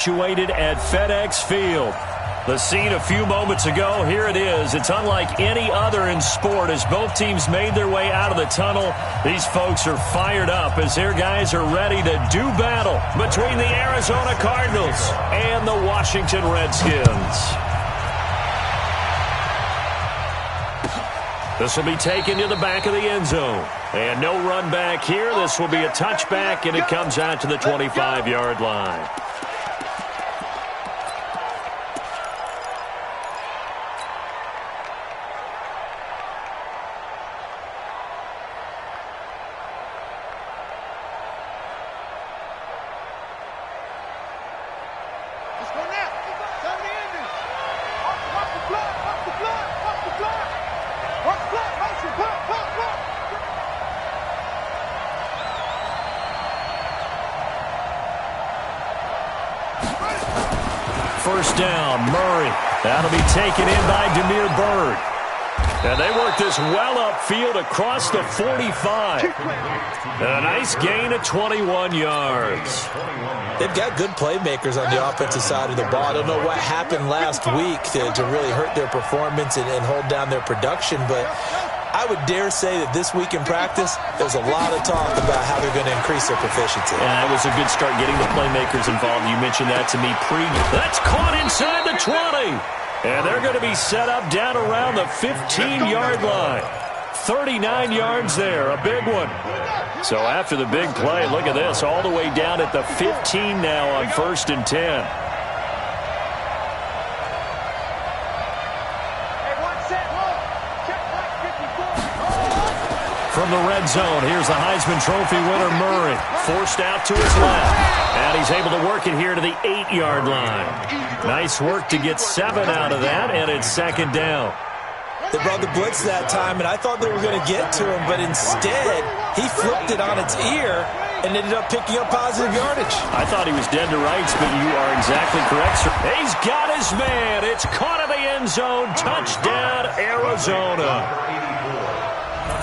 Situated at FedEx Field. The scene a few moments ago, here it is. It's unlike any other in sport as both teams made their way out of the tunnel. These folks are fired up as their guys are ready to do battle between the Arizona Cardinals and the Washington Redskins. This will be taken to the back of the end zone. And no run back here. This will be a touchback, and it comes out to the 25-yard line. First down, Murray. That'll be taken in by Demir Bird. And they work this well upfield across the 45. And a nice gain of 21 yards. They've got good playmakers on the offensive side of the ball. I don't know what happened last week to really hurt their performance and hold down their production, but I would dare say that this week in practice, there's a lot of talk about how they're going to increase their proficiency. Yeah, it was a good start getting the playmakers involved. You mentioned that to me pre-game. That's caught inside the 20. And they're going to be set up down around the 15-yard line. 39 yards there, a big one. So after the big play, look at this, all the way down at the 15 now on 1st and 10. From the red zone, here's the Heisman Trophy winner, Murray. Forced out to his left. And he's able to work it here to the 8-yard line. Nice work to get 7 out of that, and it's 2nd down. They brought the blitz that time, and I thought they were going to get to him, but instead, he flipped it on its ear and ended up picking up positive yardage. I thought he was dead to rights, but you are exactly correct, sir. He's got his man. It's caught in the end zone. Touchdown, Arizona.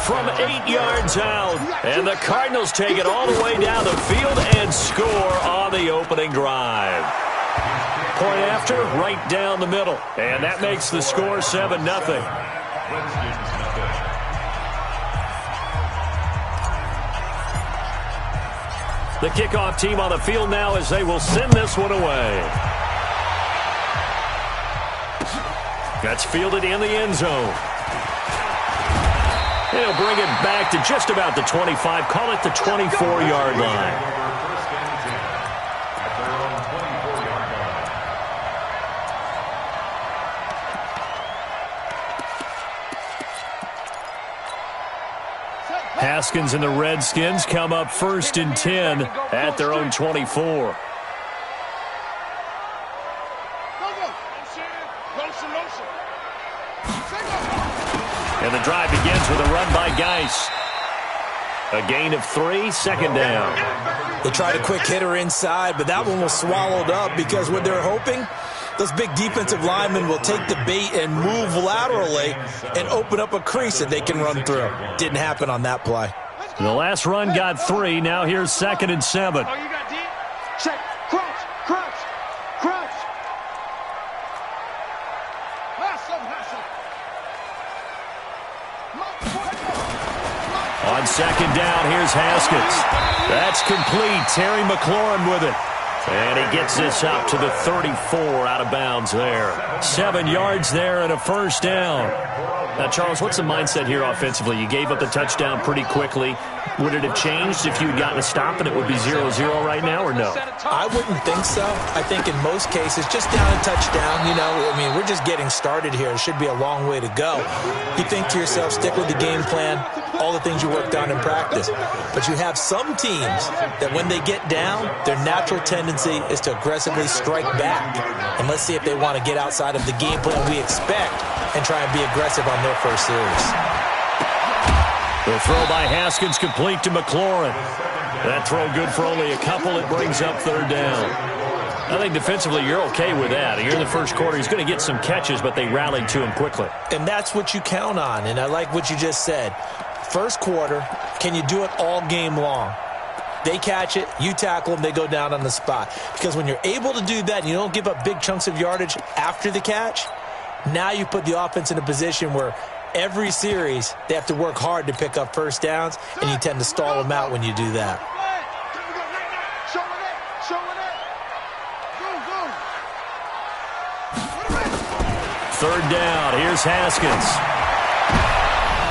From 8 yards out, and the Cardinals take it all the way down the field and score on the opening drive. Point after, right down the middle, and that makes the score 7-0. The kickoff team on the field now as they will send this one away. That's fielded in the end zone. He'll bring it back to just about the 25. Call it the 24-yard line. Haskins and the Redskins come up 1st and 10 at their own 24. And the drive begins with a run by Geis. A gain of 3, 2nd down. They tried a quick hitter inside, but that one was swallowed up because what they're hoping, those big defensive linemen will take the bait and move laterally and open up a crease that they can run through. Didn't happen on that play. The last run got 3. Now here's 2nd and 7. Oh, you got D? Check. Crouch. Crouch. Crouch. On 2nd down, here's Haskins. That's complete. Terry McLaurin with it. And he gets this up to the 34 out of bounds there. 7 yards there and a 1st down. Now, Charles, what's the mindset here offensively? You gave up the touchdown pretty quickly. Would it have changed if you had gotten a stop and it would be 0-0 right now, or no? I wouldn't think so. I think in most cases, just down a touchdown, you know, I mean, we're just getting started here. It should be a long way to go. You think to yourself, stick with the game plan, all the things you worked on in practice. But you have some teams that when they get down, their natural tendency is to aggressively strike back. And let's see if they want to get outside of the game plan we expect and try and be aggressive on their first series. The throw by Haskins complete to McLaurin. That throw good for only a couple. It brings up 3rd down. I think defensively you're okay with that. Here in the first quarter, he's going to get some catches, but they rallied to him quickly. And that's what you count on, and I like what you just said. First quarter, can you do it all game long? They catch it, you tackle them, they go down on the spot. Because when you're able to do that and you don't give up big chunks of yardage after the catch, now you put the offense in a position where every series they have to work hard to pick up first downs, and you tend to stall them out when you do that. Third down, here's Haskins.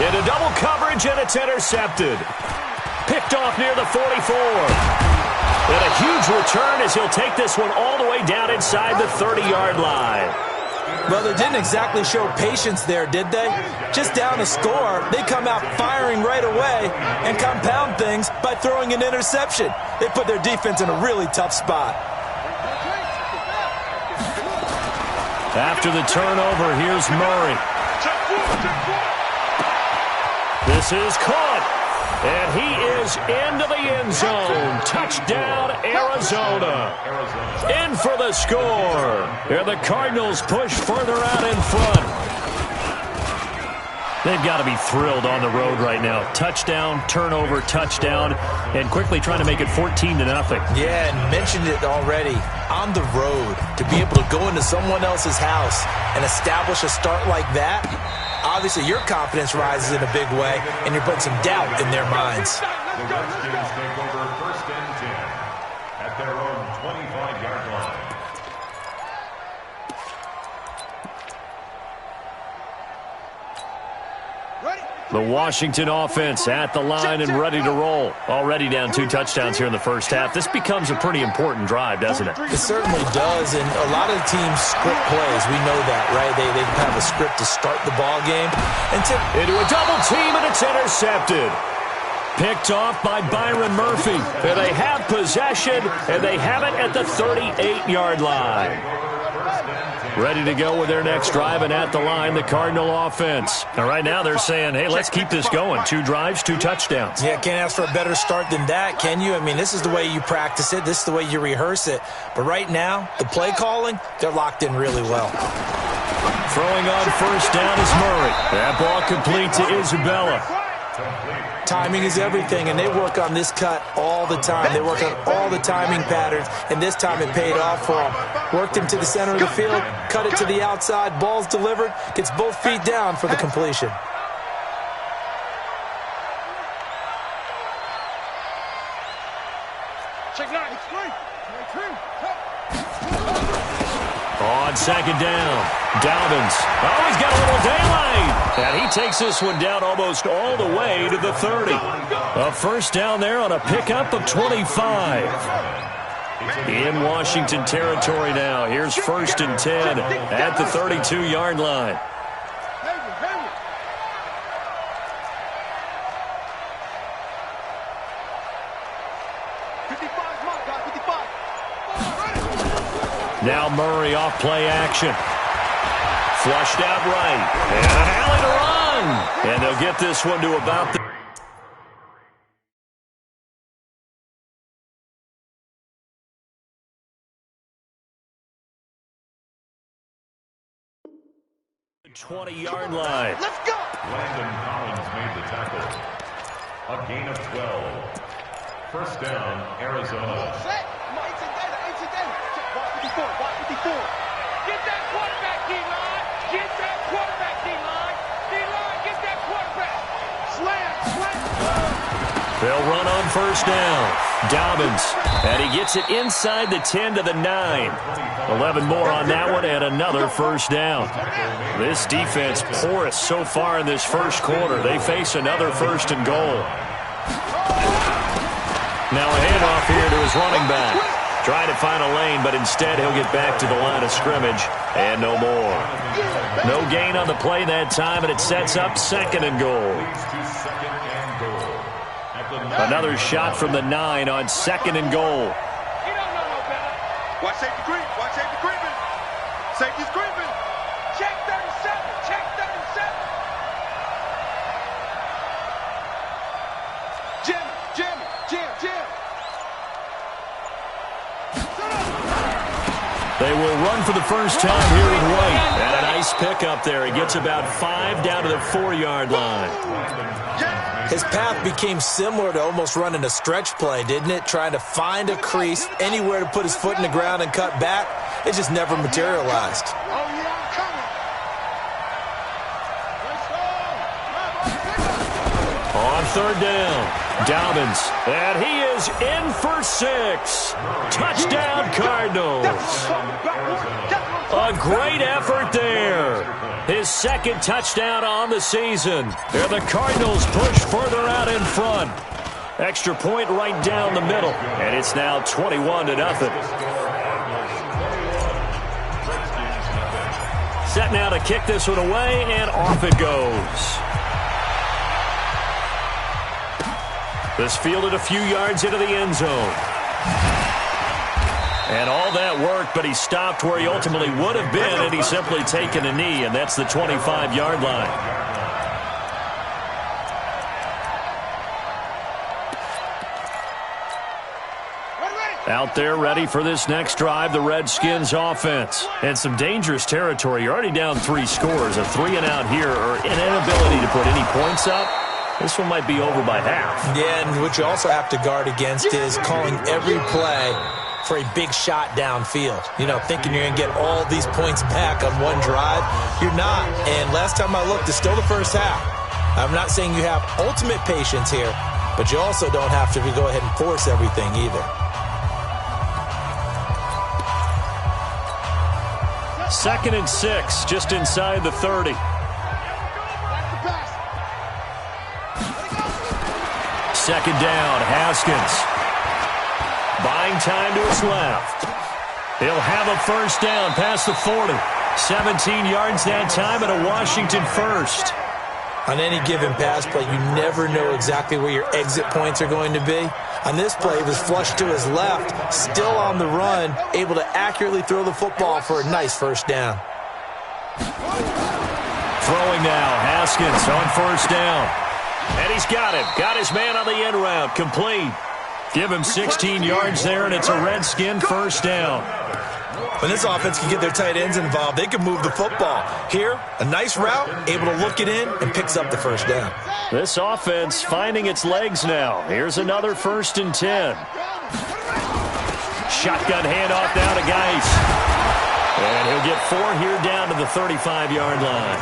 Into double coverage, and it's intercepted. Picked off near the 44. And a huge return as he'll take this one all the way down inside the 30-yard line. Well, they didn't exactly show patience there, did they? Just down a score, they come out firing right away and compound things by throwing an interception. They put their defense in a really tough spot. After the turnover, here's Murray. This is caught, and he is into the end zone. Touchdown, Arizona. In for the score. And the Cardinals push further out in front. They've got to be thrilled on the road right now. Touchdown, turnover, touchdown, and quickly trying to make it 14-0. Yeah, and mentioned it already. On the road, to be able to go into someone else's house and establish a start like that, obviously your confidence rises in a big way, and you're putting some doubt in their minds. The Redskins take over 1st and 10 at their own 25-yard line. The Washington offense at the line and ready to roll. Already down 2 touchdowns here in the first half. This becomes a pretty important drive, doesn't it? It certainly does, and a lot of the teams script plays. We know that, right? They have a script to start the ball game. Into a double team, and it's intercepted. Picked off by Byron Murphy. And they have possession, and they have it at the 38-yard line. Ready to go with their next drive, and at the line, the Cardinal offense. And right now they're saying, hey, let's keep this going. 2 drives, 2 touchdowns. Yeah, can't ask for a better start than that, can you? I mean, this is the way you practice it. This is the way you rehearse it. But right now, the play calling, they're locked in really well. Throwing on first down is Murray. That ball complete to Isabella. Timing is everything, and they work on this cut all the time. They work on all the timing patterns, and this time it paid off for them. Worked him to the center of the field, cut it to the outside, ball's delivered, gets both feet down for the completion. On second down, Dobbins. Oh, he's got a little daylight. And he takes this one down almost all the way to the 30. A first down there on a pickup of 25. In Washington territory now. Here's 1st and 10 at the 32-yard line. Now Murray off play action. Flushed out right. And an alley to run. And they'll get this one to about the 20-yard line. Let's go. Landon Collins made the tackle. A gain of 12. First down, Arizona. Set. 54. Get that quarterback, D-line. Get that quarterback, D-line. D-line, get that quarterback. Slam. They'll run on first down. Dobbins. And he gets it inside the 10 to the 9. 11 more on that one and another first down. This defense porous so far in this first quarter. They face another 1st and goal. Now a handoff here to his running back. Trying to find a lane, but instead he'll get back to the line of scrimmage. And no more. No gain on the play that time, and it sets up 2nd and goal. Another shot from the 9 on 2nd and goal. Watch safety creep. Watch safety creeping. Safety's creeping. Check 37. Check 37. Jim. They will run for the first time here with White. And a nice pickup there. He gets about 5 down to the 4-yard line. His path became similar to almost running a stretch play, didn't it? Trying to find a crease, anywhere to put his foot in the ground and cut back. It just never materialized. On third down, Dobbins, and he is in for 6. Touchdown, Cardinals. A great effort there. His second touchdown on the season. And the Cardinals push further out in front. Extra point right down the middle, and it's now 21-0. Set now to kick this one away, and off it goes. This fielded a few yards into the end zone. And all that worked, but he stopped where he ultimately would have been, and he's simply taken a knee, and that's the 25-yard line. Out there ready for this next drive, the Redskins offense. And some dangerous territory. You're already down 3 scores. A 3-and-out here, or an inability to put any points up. This one might be over by half. Yeah, and what you also have to guard against is calling every play for a big shot downfield. You know, thinking you're going to get all these points back on one drive. You're not. And last time I looked, it's still the first half. I'm not saying you have ultimate patience here, but you also don't have to go ahead and force everything either. Second and 6, just inside the 30. Second down, Haskins. Buying time to his left. He'll have a first down past the 40. 17 yards that time and a Washington first. On any given pass play, you never know exactly where your exit points are going to be. On this play, it was flushed to his left, still on the run, able to accurately throw the football for a nice first down. Throwing now, Haskins on first down. And he's got him. Got his man on the end route. Complete. Give him 16 yards there, and it's a Redskin first down. When this offense can get their tight ends involved, they can move the football. Here, a nice route, able to look it in, and picks up the first down. This offense finding its legs now. Here's another 1st and 10. Shotgun handoff now to Geis. And he'll get 4 here down to the 35-yard line.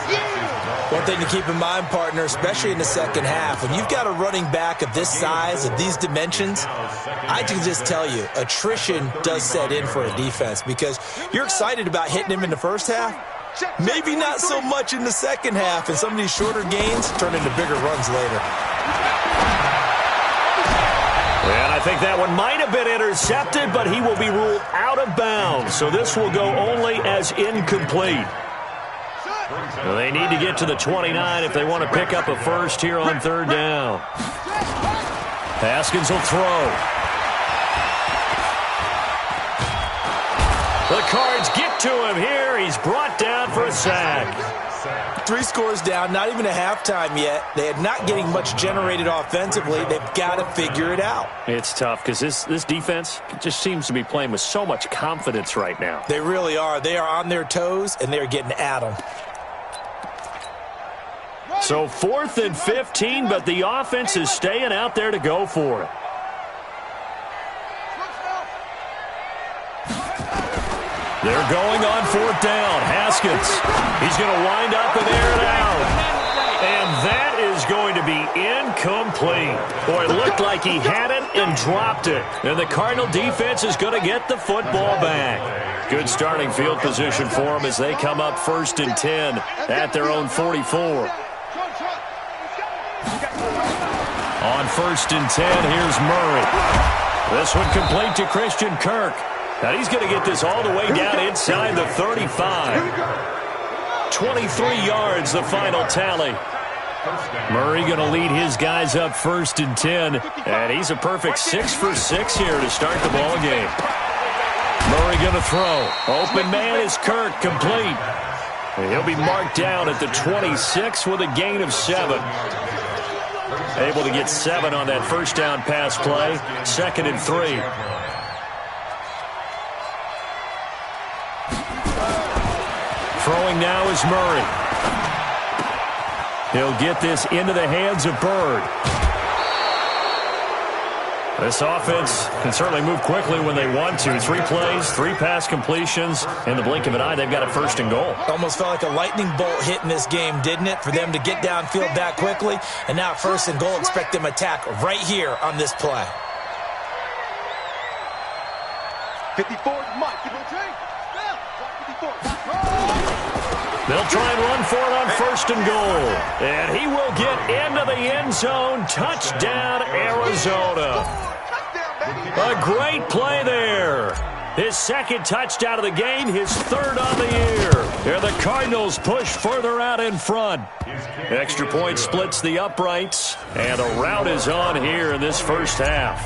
One thing to keep in mind, partner, especially in the second half, when you've got a running back of this size, of these dimensions, I can just tell you, attrition does set in for a defense because you're excited about hitting him in the first half. Maybe not so much in the second half, and some of these shorter gains turn into bigger runs later. And I think that one might have been intercepted, but he will be ruled out of bounds. So this will go only as incomplete. Well, they need to get to the 29 if they want to pick up a first here on third down. Haskins will throw. The Cards get to him here. He's brought down for a sack. 3 scores down, not even a halftime yet. They are not getting much generated offensively. They've got to figure it out. It's tough because this defense just seems to be playing with so much confidence right now. They really are. They are on their toes, and they're getting at them. So 4th and 15, but the offense is staying out there to go for it. They're going on 4th down. Haskins. He's going to wind up and air it out. And that is going to be incomplete. Boy, it looked like he had it and dropped it. And the Cardinal defense is going to get the football back. Good starting field position for them as they come up 1st and 10 at their own 44. On 1st and 10, here's Murray. This one complete to Christian Kirk. And he's going to get this all the way down inside the 35. 23 yards, the final tally. Murray going to lead his guys up 1st and 10. And he's a perfect 6 for 6 here to start the ball game. Murray going to throw. Open man is Kirk, complete. And he'll be marked down at the 26 with a gain of 7. Able to get 7 on that first down pass play. 2nd and 3. Throwing now is Murray. He'll get this into the hands of Bird. This offense can certainly move quickly when they want to. 3 plays, 3 pass completions. In the blink of an eye, they've got a 1st and goal. Almost felt like a lightning bolt hit in this game, didn't it? For them to get downfield that quickly. And now 1st and goal, expect them to attack right here on this play. 54 is Mike. They'll try and run for it on 1st and goal. And he will get into the end zone. Touchdown, Arizona. A great play there. His 2nd touchdown of the game, his 3rd on the year. And the Cardinals push further out in front. Extra point splits the uprights. And the route is on here in this first half.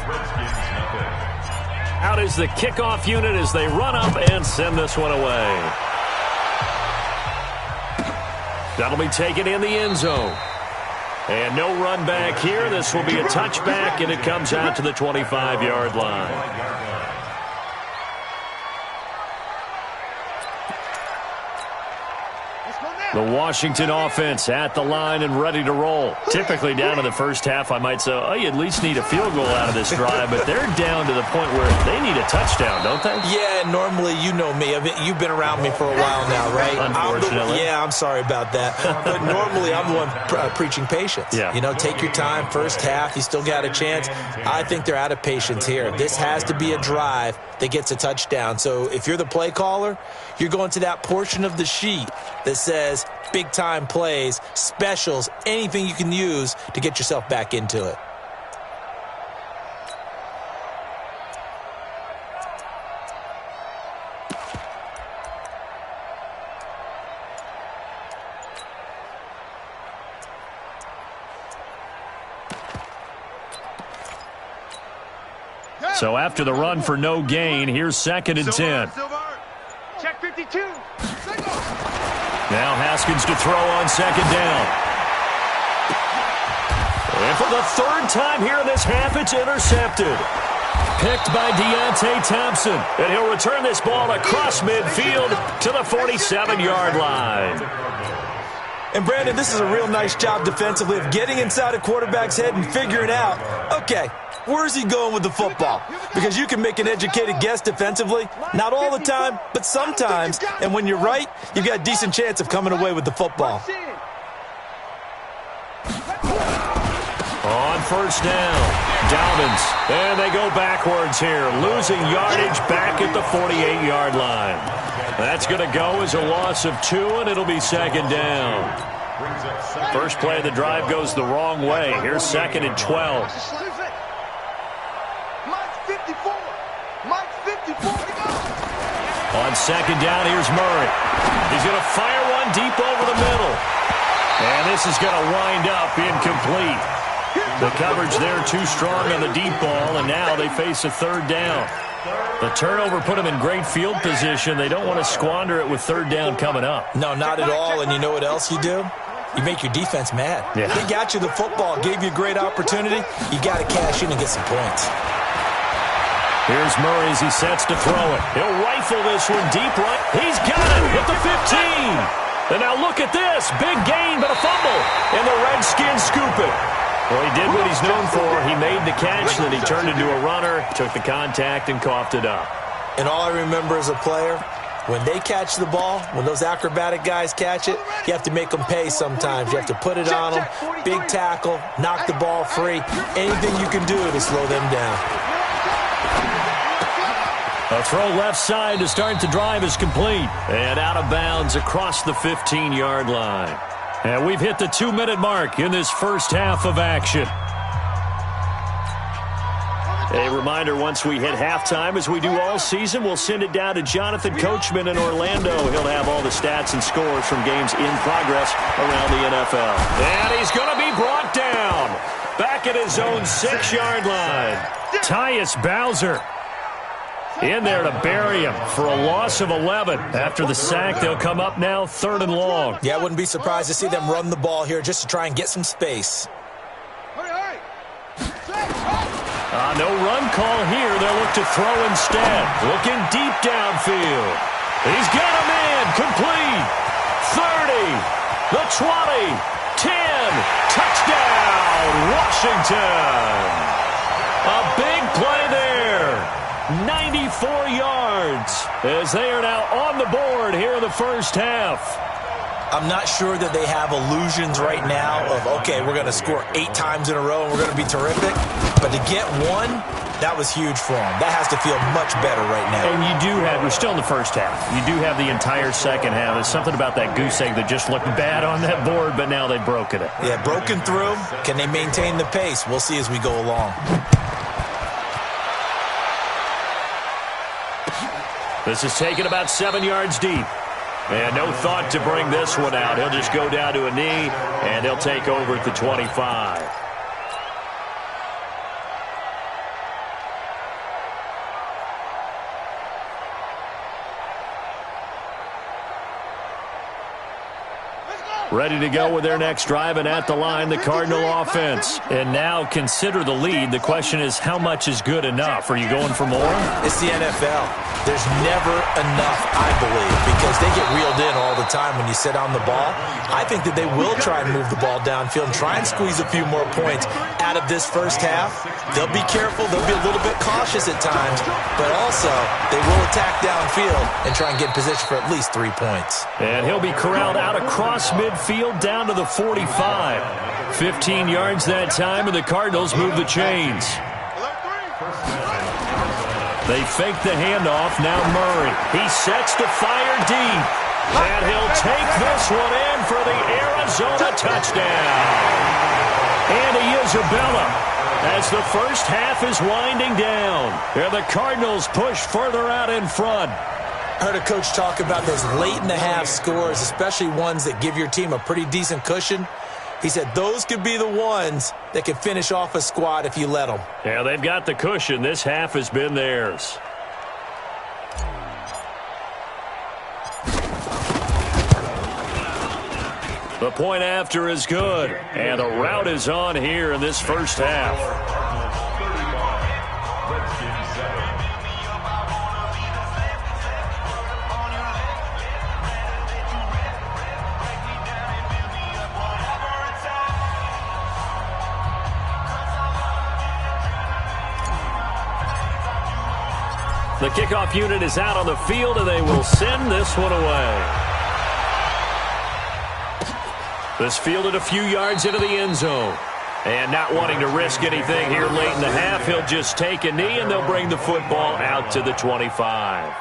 Out is the kickoff unit as they run up and send this one away. That'll be taken in the end zone. And no run back here. This will be a touchback, and it comes out to the 25-yard line. The Washington offense at the line and ready to roll. Typically down in the first half, I might say, oh, you at least need a field goal out of this drive, but they're down to the point where they need a touchdown, don't they? Yeah, normally, you know me. I mean, you've been around me for a while now, right? Unfortunately. I'm sorry about that. But normally, I'm the one preaching patience. Yeah. You know, take your time. First half, you still got a chance. I think they're out of patience here. This has to be a drive that gets a touchdown. So if you're the play caller, you're going to that portion of the sheet that says big-time plays, specials, anything you can use to get yourself back into it. So after the run for no gain, here's 2nd and 10. Check 52. Now Haskins to throw on 2nd down. And for the 3rd time here in this half, it's intercepted. Picked by Deontay Thompson. And he'll return this ball across midfield to the 47-yard line. And, Brandon, this is a real nice job defensively of getting inside a quarterback's head and figuring out, okay, where's he going with the football? Because you can make an educated guess defensively. Not all the time, but sometimes. And when you're right, you've got a decent chance of coming away with the football. On 1st down, Dobbins. And they go backwards here, losing yardage back at the 48-yard line. That's going to go as a loss of 2, and it'll be 2nd down. First play of the drive goes the wrong way. Here's 2nd and 12. On 2nd down, here's Murray. He's going to fire one deep over the middle. And this is going to wind up incomplete. The coverage there too strong on the deep ball, and now they face a 3rd down. The turnover put them in great field position. They don't want to squander it with 3rd down coming up. No, not at all. And you know what else you do? You make your defense mad. Yeah. They got you the football, gave you a great opportunity. You got to cash in and get some points. Here's Murray as he sets to throw it. He'll rifle this one deep right. He's got it at the 15. And now look at this. Big gain, but a fumble. And the Redskins scoop it. Well, he did what he's known for. He made the catch, then he turned into a runner, took the contact, and coughed it up. And all I remember as a player, when they catch the ball, when those acrobatic guys catch it, you have to make them pay sometimes. You have to put it on them, big tackle, knock the ball free. Anything you can do to slow them down. A throw left side to start the drive is complete. And out of bounds across the 15-yard line. And we've hit the 2-minute mark in this first half of action. A reminder, once we hit halftime, as we do all season, we'll send it down to Jonathan Coachman in Orlando. He'll have all the stats and scores from games in progress around the NFL. And he's going to be brought down back at his own 6-yard line. Tyus Bowser in there to bury him for a loss of 11. After the sack, they'll come up now 3rd and long. Yeah, I wouldn't be surprised to see them run the ball here just to try and get some space. No run call here. They'll look to throw instead. Looking deep downfield. He's got a man. Complete. 30. The 20. 10. Touchdown, Washington. A big play there. 94 yards as they are now on the board here in the first half. I'm not sure that they have illusions right now of, okay, we're going to score 8 times in a row and we're going to be terrific. But to get one, that was huge for them. That has to feel much better right now. And you do have, we're still in the first half. You do have the entire second half. There's something about that goose egg that just looked bad on that board, but now they've broken it. Yeah, broken through. Can they maintain the pace? We'll see as we go along. This is taken about 7 yards deep. And no thought to bring this one out. He'll just go down to a knee, and he'll take over at the 25. Ready to go with their next drive, and at the line, the Cardinal offense. And now consider the lead. The question is, how much is good enough? Are you going for more? It's the NFL. There's never enough, I believe, because they get reeled in all the time when you sit on the ball. I think that they will try and move the ball downfield and try and squeeze a few more points out of this first half. They'll be careful. They'll be a little bit cautious at times, but also they will attack downfield and try and get in position for at least 3 points. And he'll be corralled out across midfield down to the 45. 15 yards that time, and the Cardinals move the chains. They fake the handoff. Now Murray. He sets to fire deep. And he'll take this one in for the Arizona touchdown. Andy Isabella as the first half is winding down. And the Cardinals push further out in front. I heard a coach talk about those late-in-the-half scores, especially ones that give your team a pretty decent cushion. He said those could be the ones that can finish off a squad if you let them. Yeah, they've got the cushion. This half has been theirs. The point after is good, and the route is on here in this first half. The kickoff unit is out on the field, and they will send this one away. This fielded a few yards into the end zone. And not wanting to risk anything here late in the half, he'll just take a knee, and they'll bring the football out to the 25.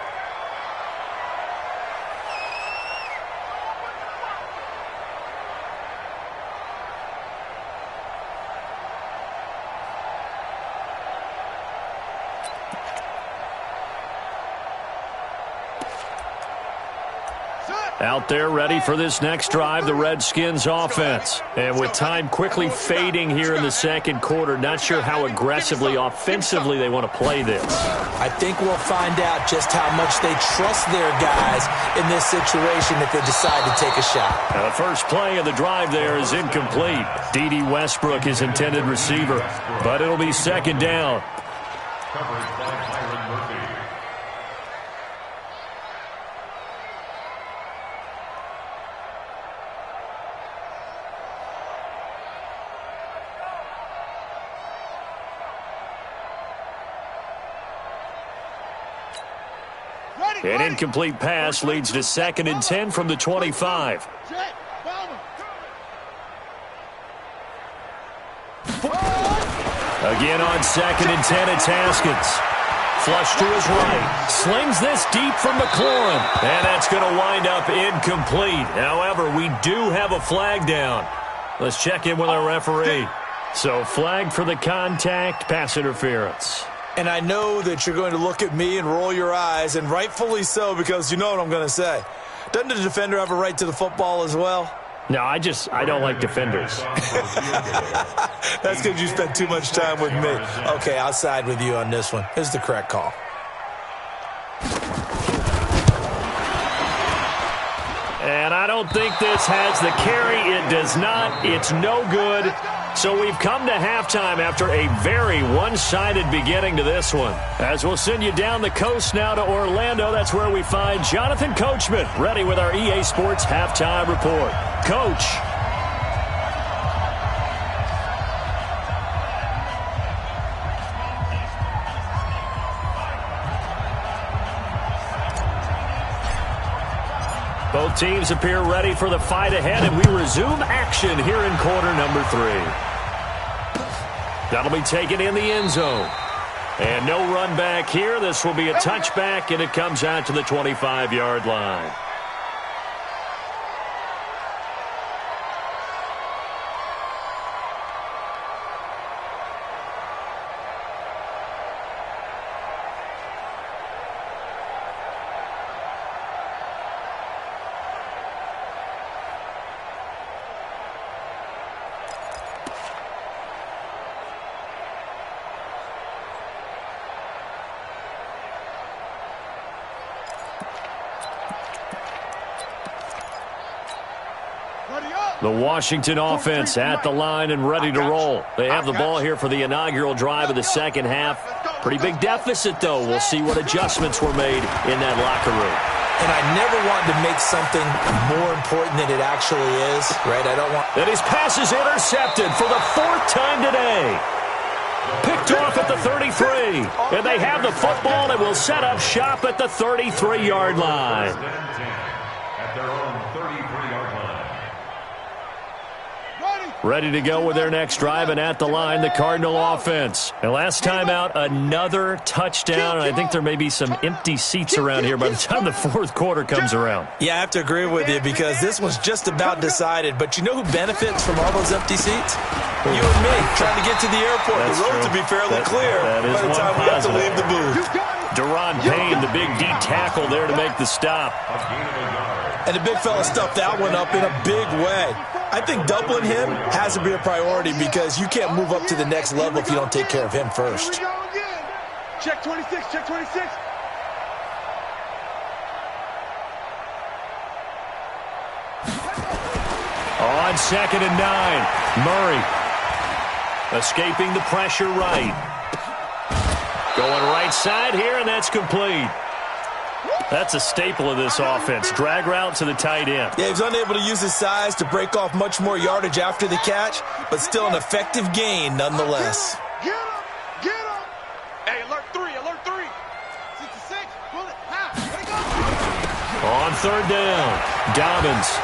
Out there ready for this next drive, the Redskins offense. And with time quickly fading here in the second quarter, not sure how aggressively, offensively they want to play this. I think we'll find out just how much they trust their guys in this situation if they decide to take a shot. Now the first play of the drive there is incomplete. D.D. Westbrook, his intended receiver, but it'll be second down. Coverage by Tyron Murphy. An incomplete pass leads to 2nd and 10 from the 25. Again on 2nd and 10, it's Haskins. Flush to his right. Slings this deep from McLaurin. And that's going to wind up incomplete. However, we do have a flag down. Let's check in with our referee. So flag for the contact, pass interference. And I know that you're going to look at me and roll your eyes, and rightfully so, because you know what I'm going to say. Doesn't the defender have a right to the football as well? No, I don't like defenders. That's because you spent too much time with me. Okay, I'll side with you on this one. Here's the correct call. And I don't think this has the carry. It does not. It's no good. So we've come to halftime after a very one-sided beginning to this one. As we'll send you down the coast now to Orlando, that's where we find Jonathan Coachman, ready with our EA Sports Halftime Report. Coach. Both teams appear ready for the fight ahead, and we resume action here in quarter number 3. That'll be taken in the end zone. And no run back here. This will be a touchback, and it comes out to the 25-yard line. The Washington offense at the line and ready to roll. They have the ball here for the inaugural drive of the second half. Pretty big deficit, though. We'll see what adjustments were made in that locker room. And I never want to make something more important than it actually is, right? I don't want... And his pass is intercepted for the 4th time today. Picked off at the 33. And they have the football and will set up shop at the 33-yard line. At their own 33-yard line. Ready to go with their next drive, and at the line, the Cardinal offense. And last time out, another touchdown, and I think there may be some empty seats around here by the time the 4th quarter comes around. Yeah, I have to agree with you because this one's just about decided. But you know who benefits from all those empty seats? You and me, trying to get to the airport. That's the road true. to be fairly clear by the time we have to leave the booth. Deron Payne, the big D tackle there to make the stop. And the big fella stuffed that one up in a big way. I think doubling him has to be a priority because you can't move up to the next level if you don't take care of him first. Check 26, check 26. On 2nd and 9, Murray escaping the pressure right. Going right side here, and that's complete. That's a staple of this offense. Drag route to the tight end. Yeah, he was unable to use his size to break off much more yardage after the catch, but still an effective gain nonetheless. Get him! Get him! Hey, alert 3, alert 3. 66, pull it, half, let it go. On 3rd down, Dobbins.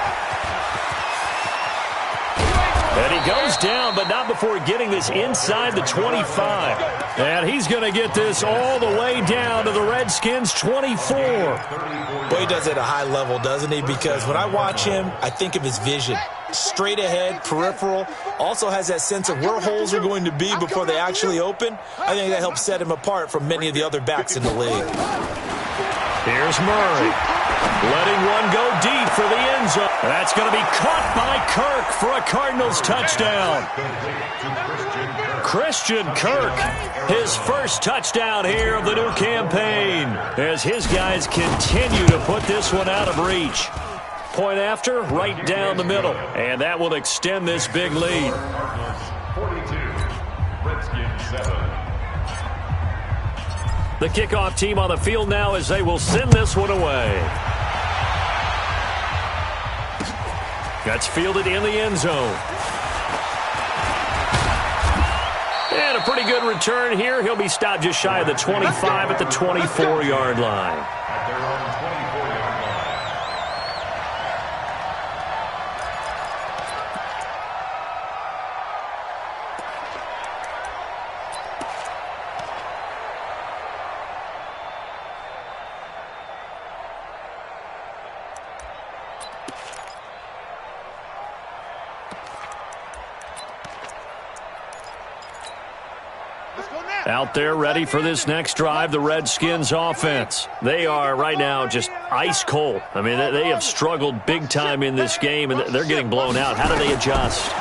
And he goes down, but not before getting this inside the 25. And he's going to get this all the way down to the Redskins' 24. Boy, he does it at a high level, doesn't he? Because when I watch him, I think of his vision. Straight ahead, peripheral. Also has that sense of where holes are going to be before they actually open. I think that helps set him apart from many of the other backs in the league. Here's Murray. Letting one go deep for the end zone. That's going to be caught by Kirk for a Cardinals touchdown. Christian Kirk, his first touchdown here of the new campaign, as his guys continue to put this one out of reach. Point after, right down the middle. And that will extend this big lead. 42, Redskins 7. The kickoff team on the field now as they will send this one away. That's fielded in the end zone. And a pretty good return here. He'll be stopped just shy of the 25 at the 24-yard line. At their own 24-yard line. Out there ready for this next drive, the Redskins offense. They are right now just ice cold. I mean, they have struggled big time in this game, and they're getting blown out. How do they adjust?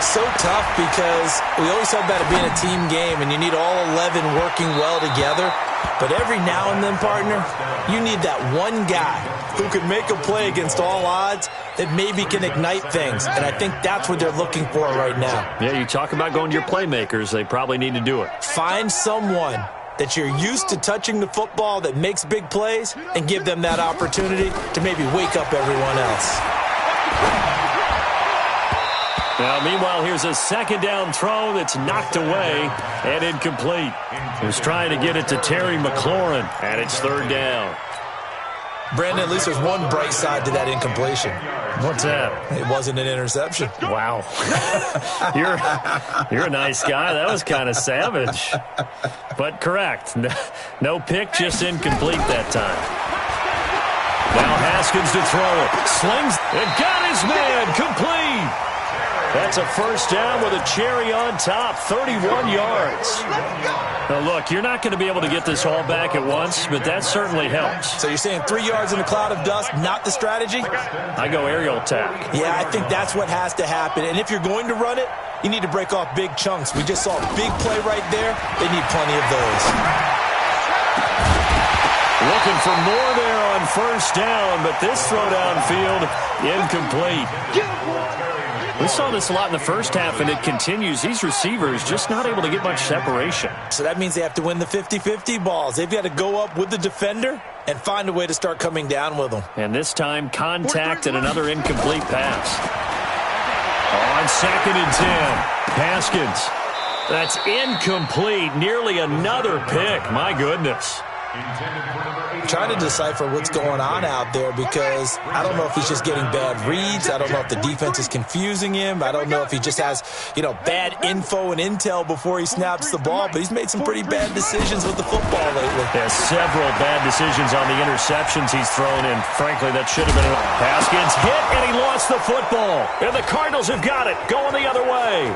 So tough because we always talk about it being a team game and you need all 11 working well together. But every now and then, partner, you need that one guy who can make a play against all odds that maybe can ignite things. And I think that's what they're looking for right now. Yeah, you talk about going to your playmakers. They probably need to do it. Find someone that you're used to touching the football that makes big plays and give them that opportunity to maybe wake up everyone else. Now, meanwhile, here's a second down throw that's knocked away and incomplete. He was trying to get it to Terry McLaurin, and it's third down. Brandon, at least there's one bright side to that incompletion. What's that? It wasn't an interception. Wow. You're a nice guy. That was kind of savage. But correct. No pick, just incomplete that time. Now Haskins to throw it. Slings it. Got his man. Complete. That's a first down with a cherry on top, 31 yards. Now, look, you're not going to be able to get this all back at once, but that certainly helps. So you're saying 3 yards in a cloud of dust, not the strategy? I go aerial attack. Yeah, I think that's what has to happen. And if you're going to run it, you need to break off big chunks. We just saw a big play right there. They need plenty of those. Looking for more there on first down, but this throw downfield incomplete. We saw this a lot in the first half, and it continues. These receivers just not able to get much separation. So that means they have to win the 50-50 balls. They've got to go up with the defender and find a way to start coming down with them. And this time, contact and another incomplete pass. On 2nd and 10, Haskins. That's incomplete. Nearly another pick. My goodness. Trying to decipher what's going on out there because I don't know if he's just getting bad reads. I don't know if the defense is confusing him. I don't know if he just has, bad info and intel before he snaps the ball, but he's made some pretty bad decisions with the football lately. Yeah, several bad decisions on the interceptions he's thrown in. Frankly, that should have been Haskins hit, and he lost the football. And the Cardinals have got it, going the other way.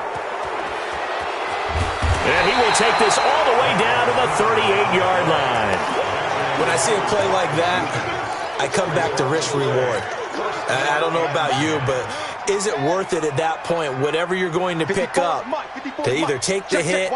And he will take this all the way down to the 38-yard line. When I see a play like that, I come back to risk-reward. I don't know about you, but is it worth it at that point, whatever you're going to pick up, to either take the hit,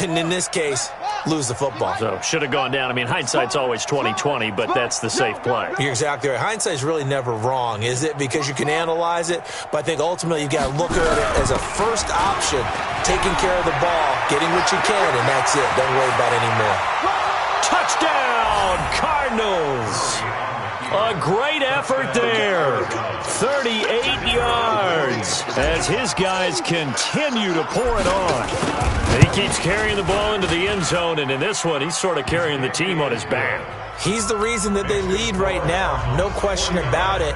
and in this case, lose the football? So, should have gone down. I mean, hindsight's always 20/20, but that's the safe play. You're exactly right. Hindsight's really never wrong, is it? Because you can analyze it, but I think ultimately you got to look at it as a first option, taking care of the ball, getting what you can, and that's it. Don't worry about it anymore. Touchdown, Cardinals. A great effort there. 38 yards as his guys continue to pour it on. He keeps carrying the ball into the end zone, and in this one, he's sort of carrying the team on his back. He's the reason that they lead right now. No question about it.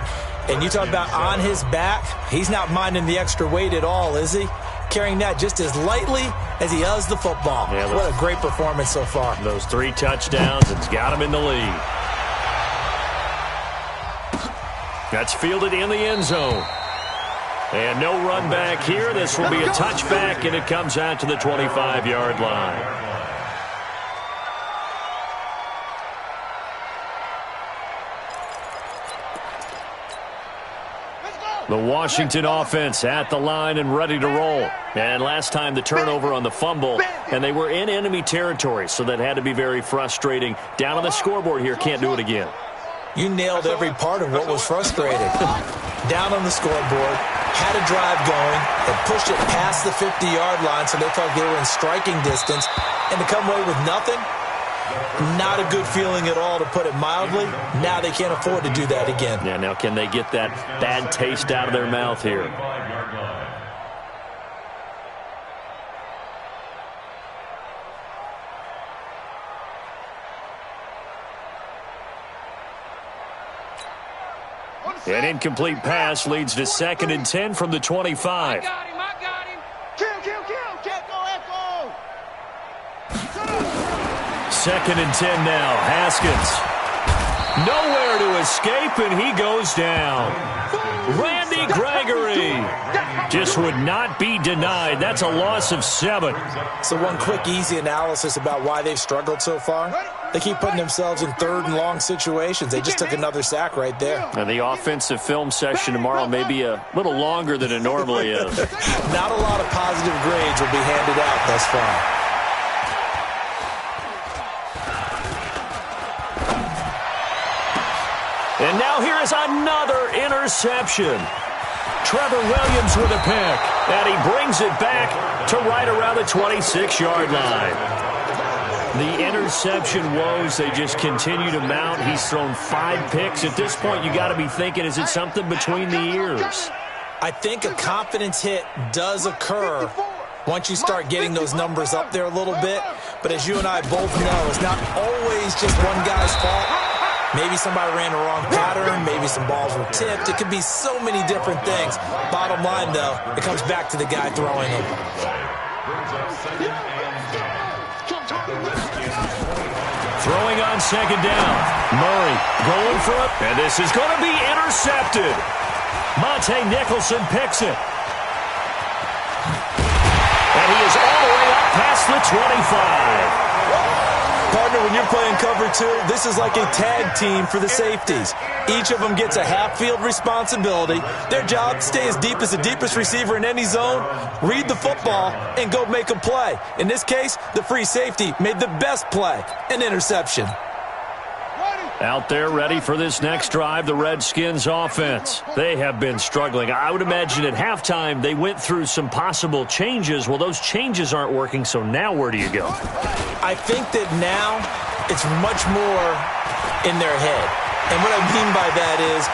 And you talk about on his back, he's not minding the extra weight at all, is he? Carrying that just as lightly as he does the football. Yeah, what a great performance so far. Those 3 touchdowns, it's got him in the lead. That's fielded in the end zone. And no run back here. This will be a touchback, and it comes out to the 25-yard line. The Washington offense at the line and ready to roll. And last time the turnover on the fumble, and they were in enemy territory, so that had to be very frustrating. Down on the scoreboard here, can't do it again. You nailed every part of what was frustrating. Down on the scoreboard, had a drive going, and pushed it past the 50-yard line, so they thought they were in striking distance, and to come away with nothing, not a good feeling at all, to put it mildly. Now they can't afford to do that again. Yeah, now can they get that bad taste out of their mouth here? An incomplete pass leads to 2nd and 10 from the 25. I got him. Kill. Can't go, Echo. 2nd and 10 now. Haskins. Nowhere to escape, and he goes down. Randy Gregory just would not be denied. That's a loss of 7. So one quick, easy analysis about why they've struggled so far. They keep putting themselves in third and long situations. They just took another sack right there. And the offensive film session tomorrow may be a little longer than it normally is. Not a lot of positive grades will be handed out thus far. And now here is another interception. Trevor Williams with a pick, and he brings it back to right around the 26-yard line. The interception woes, they just continue to mount. He's thrown 5 picks. At this point, you got to be thinking, is it something between the ears? I think a confidence hit does occur once you start getting those numbers up there a little bit. But as you and I both know, it's not always just one guy's fault. Maybe somebody ran the wrong pattern. Maybe some balls were tipped. It could be so many different things. Bottom line, though, it comes back to the guy throwing them. Throwing on second down. Murray going for it. And this is going to be intercepted. Monte Nicholson picks it. And he is all the way up past the 25. Partner, when you're playing cover 2, this is like a tag team for the safeties. Each of them gets a half-field responsibility. Their job, stay as deep as the deepest receiver in any zone, read the football, and go make a play. In this case, the free safety made the best play, an interception. Out there ready for this next drive, the Redskins offense. They have been struggling. I would imagine at halftime they went through some possible changes. Well, those changes aren't working, so now where do you go? I think that now it's much more in their head. And what I mean by that is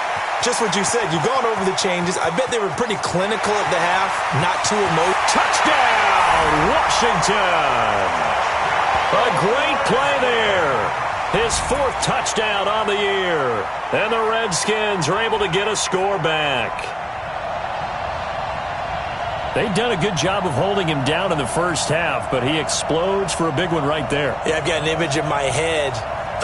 just what you said. You've gone over the changes. I bet they were pretty clinical at the half, not too emotional. Touchdown, Washington! A great play there. His 4th touchdown on the year. And the Redskins are able to get a score back. They've done a good job of holding him down in the first half, but he explodes for a big one right there. Yeah, I've got an image in my head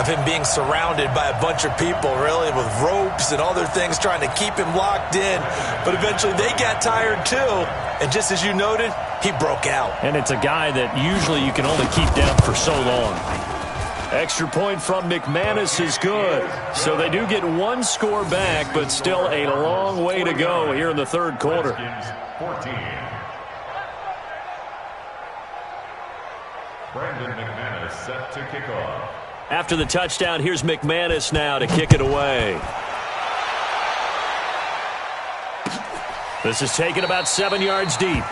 of him being surrounded by a bunch of people, really, with ropes and other things trying to keep him locked in. But eventually they got tired too. And just as you noted, he broke out. And it's a guy that usually you can only keep down for so long. Extra point from McManus is good. So they do get 1 score back, but still a long way to go here in the third quarter. 14. Brandon McManus set to kick off. After the touchdown, here's McManus now to kick it away. This is taken about 7 yards deep.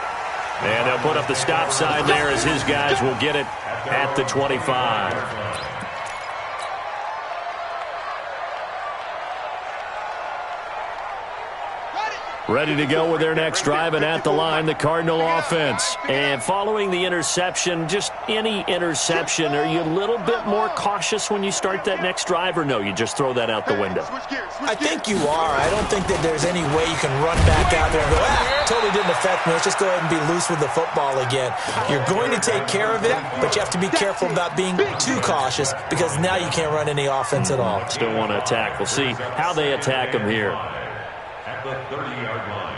And they'll put up the stop sign there as his guys will get it at the 25. Ready to go with their next drive, and at the line, the Cardinal offense. And following the interception, just any interception, are you a little bit more cautious when you start that next drive, or no, you just throw that out the window? I think you are. I don't think that there's any way you can run back out there and go, totally didn't affect me. Let's just go ahead and be loose with the football again. You're going to take care of it, but you have to be careful about being too cautious because now you can't run any offense at all. Still want to attack. We'll see how they attack him here. At the 30-yard line.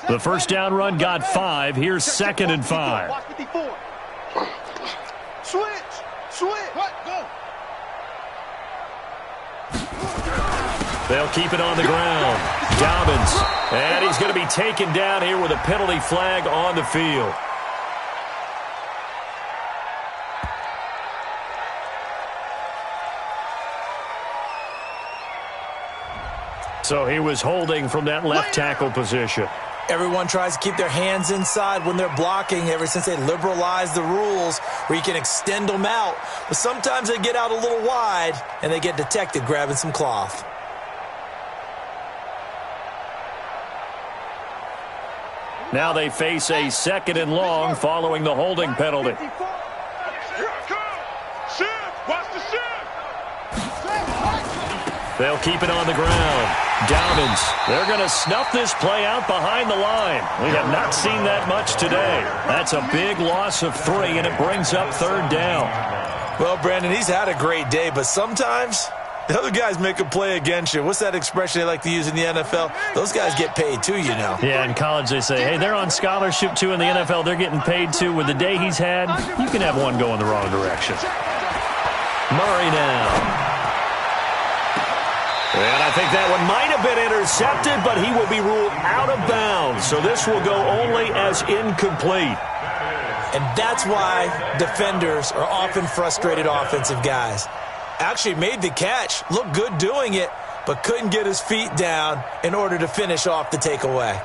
The first down run got 5. Here's 2nd and 5. Switch. Go. They'll keep it on the ground. Dobbins. And he's going to be taken down here with a penalty flag on the field. So he was holding from that left tackle position. Everyone tries to keep their hands inside when they're blocking ever since they liberalized the rules where you can extend them out. But sometimes they get out a little wide and they get detected grabbing some cloth. Now they face a 2nd and long following the holding penalty. They'll keep it on the ground. Dowdens, they're going to snuff this play out behind the line. We have not seen that much today. That's a big loss of 3, and it brings up 3rd down. Well, Brandon, he's had a great day, but sometimes the other guys make a play against you. What's that expression they like to use in the NFL? Those guys get paid too, you know. Yeah, in college they say, hey, they're on scholarship too. In the NFL, they're getting paid too. With the day he's had, you can have one go in the wrong direction. Murray now. And I think that one might have been intercepted, but he will be ruled out of bounds. So this will go only as incomplete. And that's why defenders are often frustrated offensive guys. Actually made the catch, looked good doing it, but couldn't get his feet down in order to finish off the takeaway.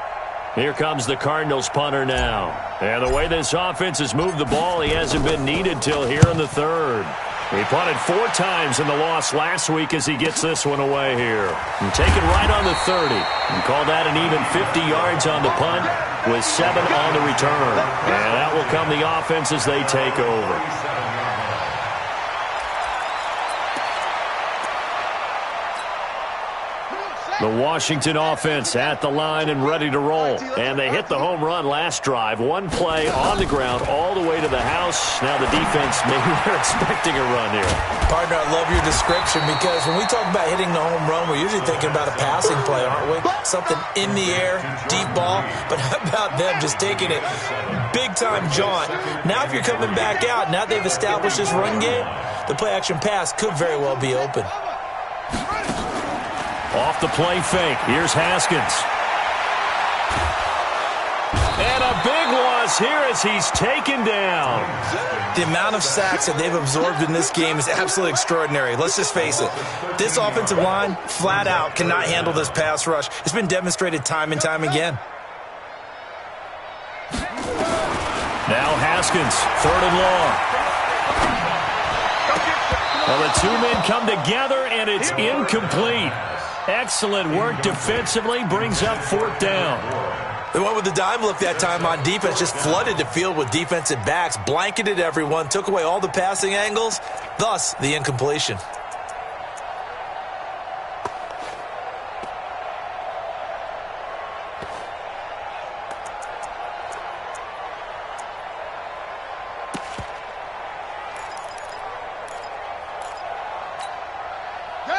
Here comes the Cardinals punter now. And the way this offense has moved the ball, he hasn't been needed till here in the 3rd. He punted 4 times in the loss last week as he gets this one away here. And taken right on the 30. And call that an even 50 yards on the punt with 7 on the return. And that will come the offense as they take over. The Washington offense at the line and ready to roll. And they hit the home run last drive. 1 play on the ground all the way to the house. Now the defense, maybe they're expecting a run here. Partner, I love your description because when we talk about hitting the home run, we're usually thinking about a passing play, aren't we? Something in the air, deep ball. But how about them just taking it big-time jaunt? Now if you're coming back out, now they've established this run game, the play-action pass could very well be open. Off the play fake. Here's Haskins. And a big loss here as he's taken down. The amount of sacks that they've absorbed in this game is absolutely extraordinary. Let's just face it. This offensive line, flat out, cannot handle this pass rush. It's been demonstrated time and time again. Now Haskins, 3rd and long. Well, the 2 men come together, and it's incomplete. Excellent work defensively, brings up 4th down. They went with the dime look that time on defense, just flooded the field with defensive backs, blanketed everyone, took away all the passing angles, thus the incompletion.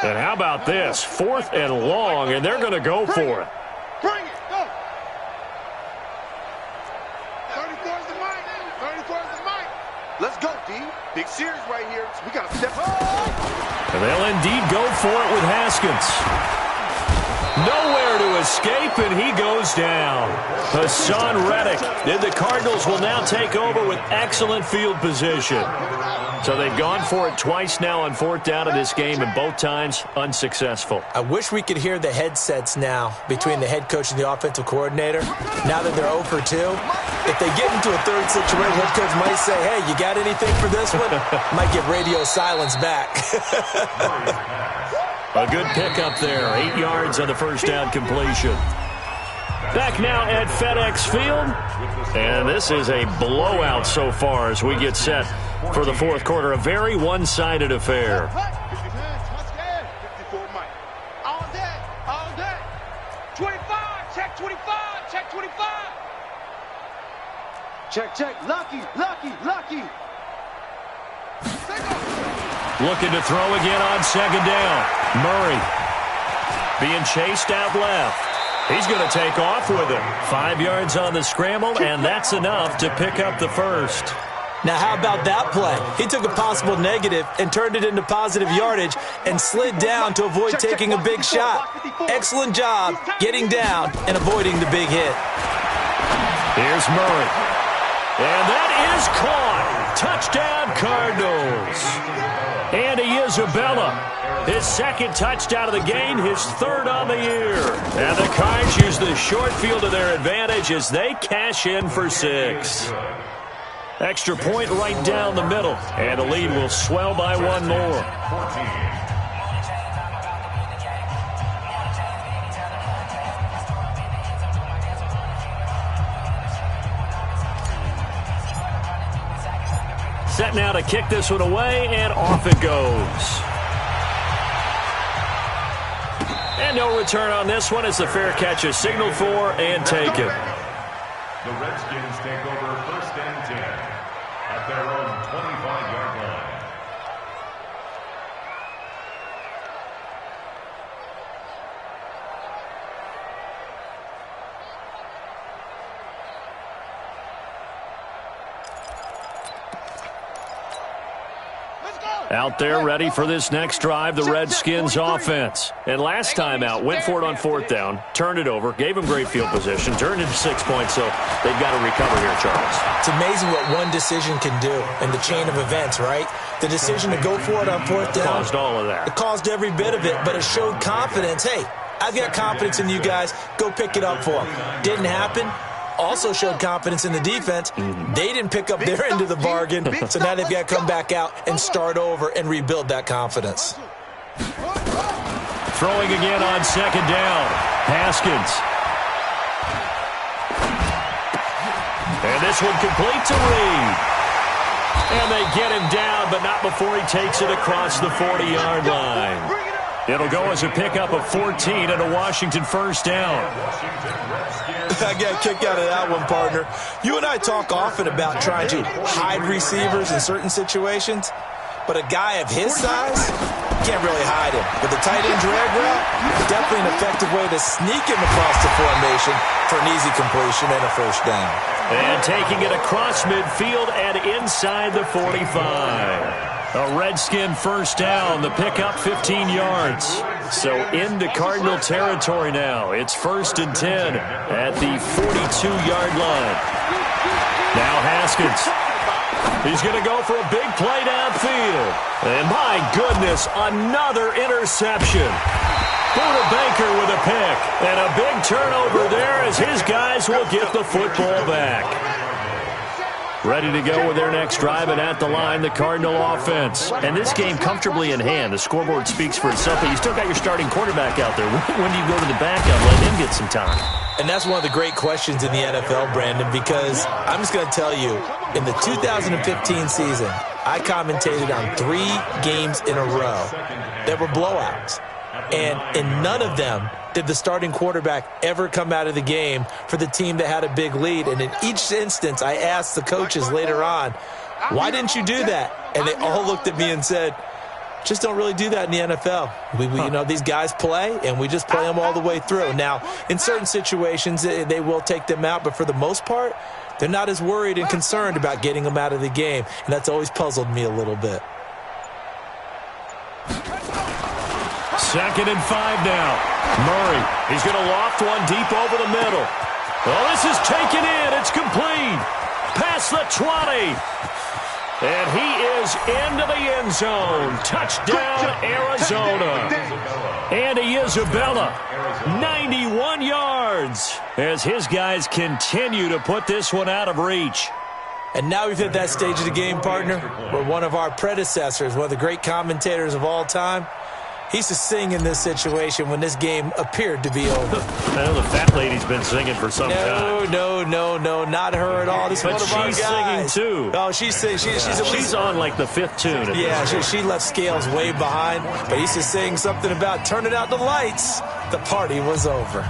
And how about this? 4th and long, and they're going to go for it. Bring it, go. 34's the mic. 34's the mic. Let's go, D. Big series right here. So we got to step up. And they'll indeed go for it with Haskins. Nowhere to escape, and he goes down. Hassan Reddick. And the Cardinals will now take over with excellent field position. So they've gone for it twice now on 4th down in this game, and both times unsuccessful. I wish we could hear the headsets now between the head coach and the offensive coordinator. Now that they're 0 for 2, if they get into a 3rd situation, head coach might say, hey, you got anything for this one? Might get radio silence back. A good pickup there. 8 yards on the 1st down completion. Back now at FedEx Field. And this is a blowout so far as we get set for the 4th quarter. A very one-sided affair. 54 Mike. All day. All day. 25. Check 25. Check 25. Check. Lucky. Looking to throw again on 2nd down. Murray being chased out left. He's going to take off with it. 5 yards on the scramble, and that's enough to pick up the 1st. Now, how about that play? He took a possible negative and turned it into positive yardage and slid down to avoid taking a big shot. Excellent job getting down and avoiding the big hit. Here's Murray. And that is caught. Touchdown, Cardinals. Andy Isabella, his 2nd touchdown of the game, his 3rd on the year. And the Cards use the short field to their advantage as they cash in for 6. Extra point right down the middle, and the lead will swell by 1 more. Set now to kick this one away, and off it goes. And no return on this one as the fair catch is signaled for and taken. The Redskins take over 1st and 10 at their own 25-yard line. Out there ready for this next drive, the Redskins offense. And last time out, went for it on 4th down, turned it over, gave them great field position, turned into 6 points, so they've got to recover here, Charles. It's amazing what one decision can do in the chain of events, right? The decision to go for it on 4th down. Caused all of that. It caused every bit of it, but it showed confidence. Hey, I've got confidence in you guys. Go pick it up for them. Didn't happen. Also showed confidence in the defense. They didn't pick up their end of the bargain, so now they've got to come back out and start over and rebuild that confidence. Throwing again on 2nd down. Haskins. And this one complete to Reed. And they get him down, but not before he takes it across the 40-yard line. It'll go as a pickup of 14 and a Washington 1st down. I got a kick out of that one, partner. You and I talk often about trying to hide receivers in certain situations, but a guy of his size, can't really hide him. But the tight end drag route, definitely an effective way to sneak him across the formation for an easy completion and a 1st down. And taking it across midfield and inside the 45. A Redskin 1st down, the pickup 15 yards. So into Cardinal territory now. It's 1st and 10 at the 42-yard line. Now Haskins. He's going to go for a big play downfield. And my goodness, another interception. Buda Baker with a pick. And a big turnover there as his guys will get the football back. Ready to go with their next drive, and at the line, the Cardinal offense. And this game comfortably in hand. The scoreboard speaks for itself, but you still got your starting quarterback out there. When do you go to the backup, let him get some time? And that's one of the great questions in the NFL, Brandon, because I'm just going to tell you, in the 2015 season, I commentated on 3 games in a row that were blowouts. And in none of them did the starting quarterback ever come out of the game for the team that had a big lead. And in each instance, I asked the coaches later on, why didn't you do that? And they all looked at me and said, just don't really do that in the NFL. You know, these guys play, and we just play them all the way through. Now, in certain situations, they will take them out, but for the most part, they're not as worried and concerned about getting them out of the game. And that's always puzzled me a little bit. 2nd and 5 now. Murray, he's going to loft one deep over the middle. Oh, this is taken in. It's complete. Past the 20. And he is into the end zone. Touchdown, Arizona. Andy Isabella, 91 yards, as his guys continue to put this one out of reach. And now we've hit that stage of the game, partner, where one of our predecessors, one of the great commentators of all time, he used to sing in this situation when this game appeared to be over. I know the fat lady's been singing for some time. No, not her at all. This is one of our guys. She's singing too. Oh, she's singing. She's on like the 5th tune. Yeah, she left Scales way behind, but he used to sing something about turning out the lights. The party was over.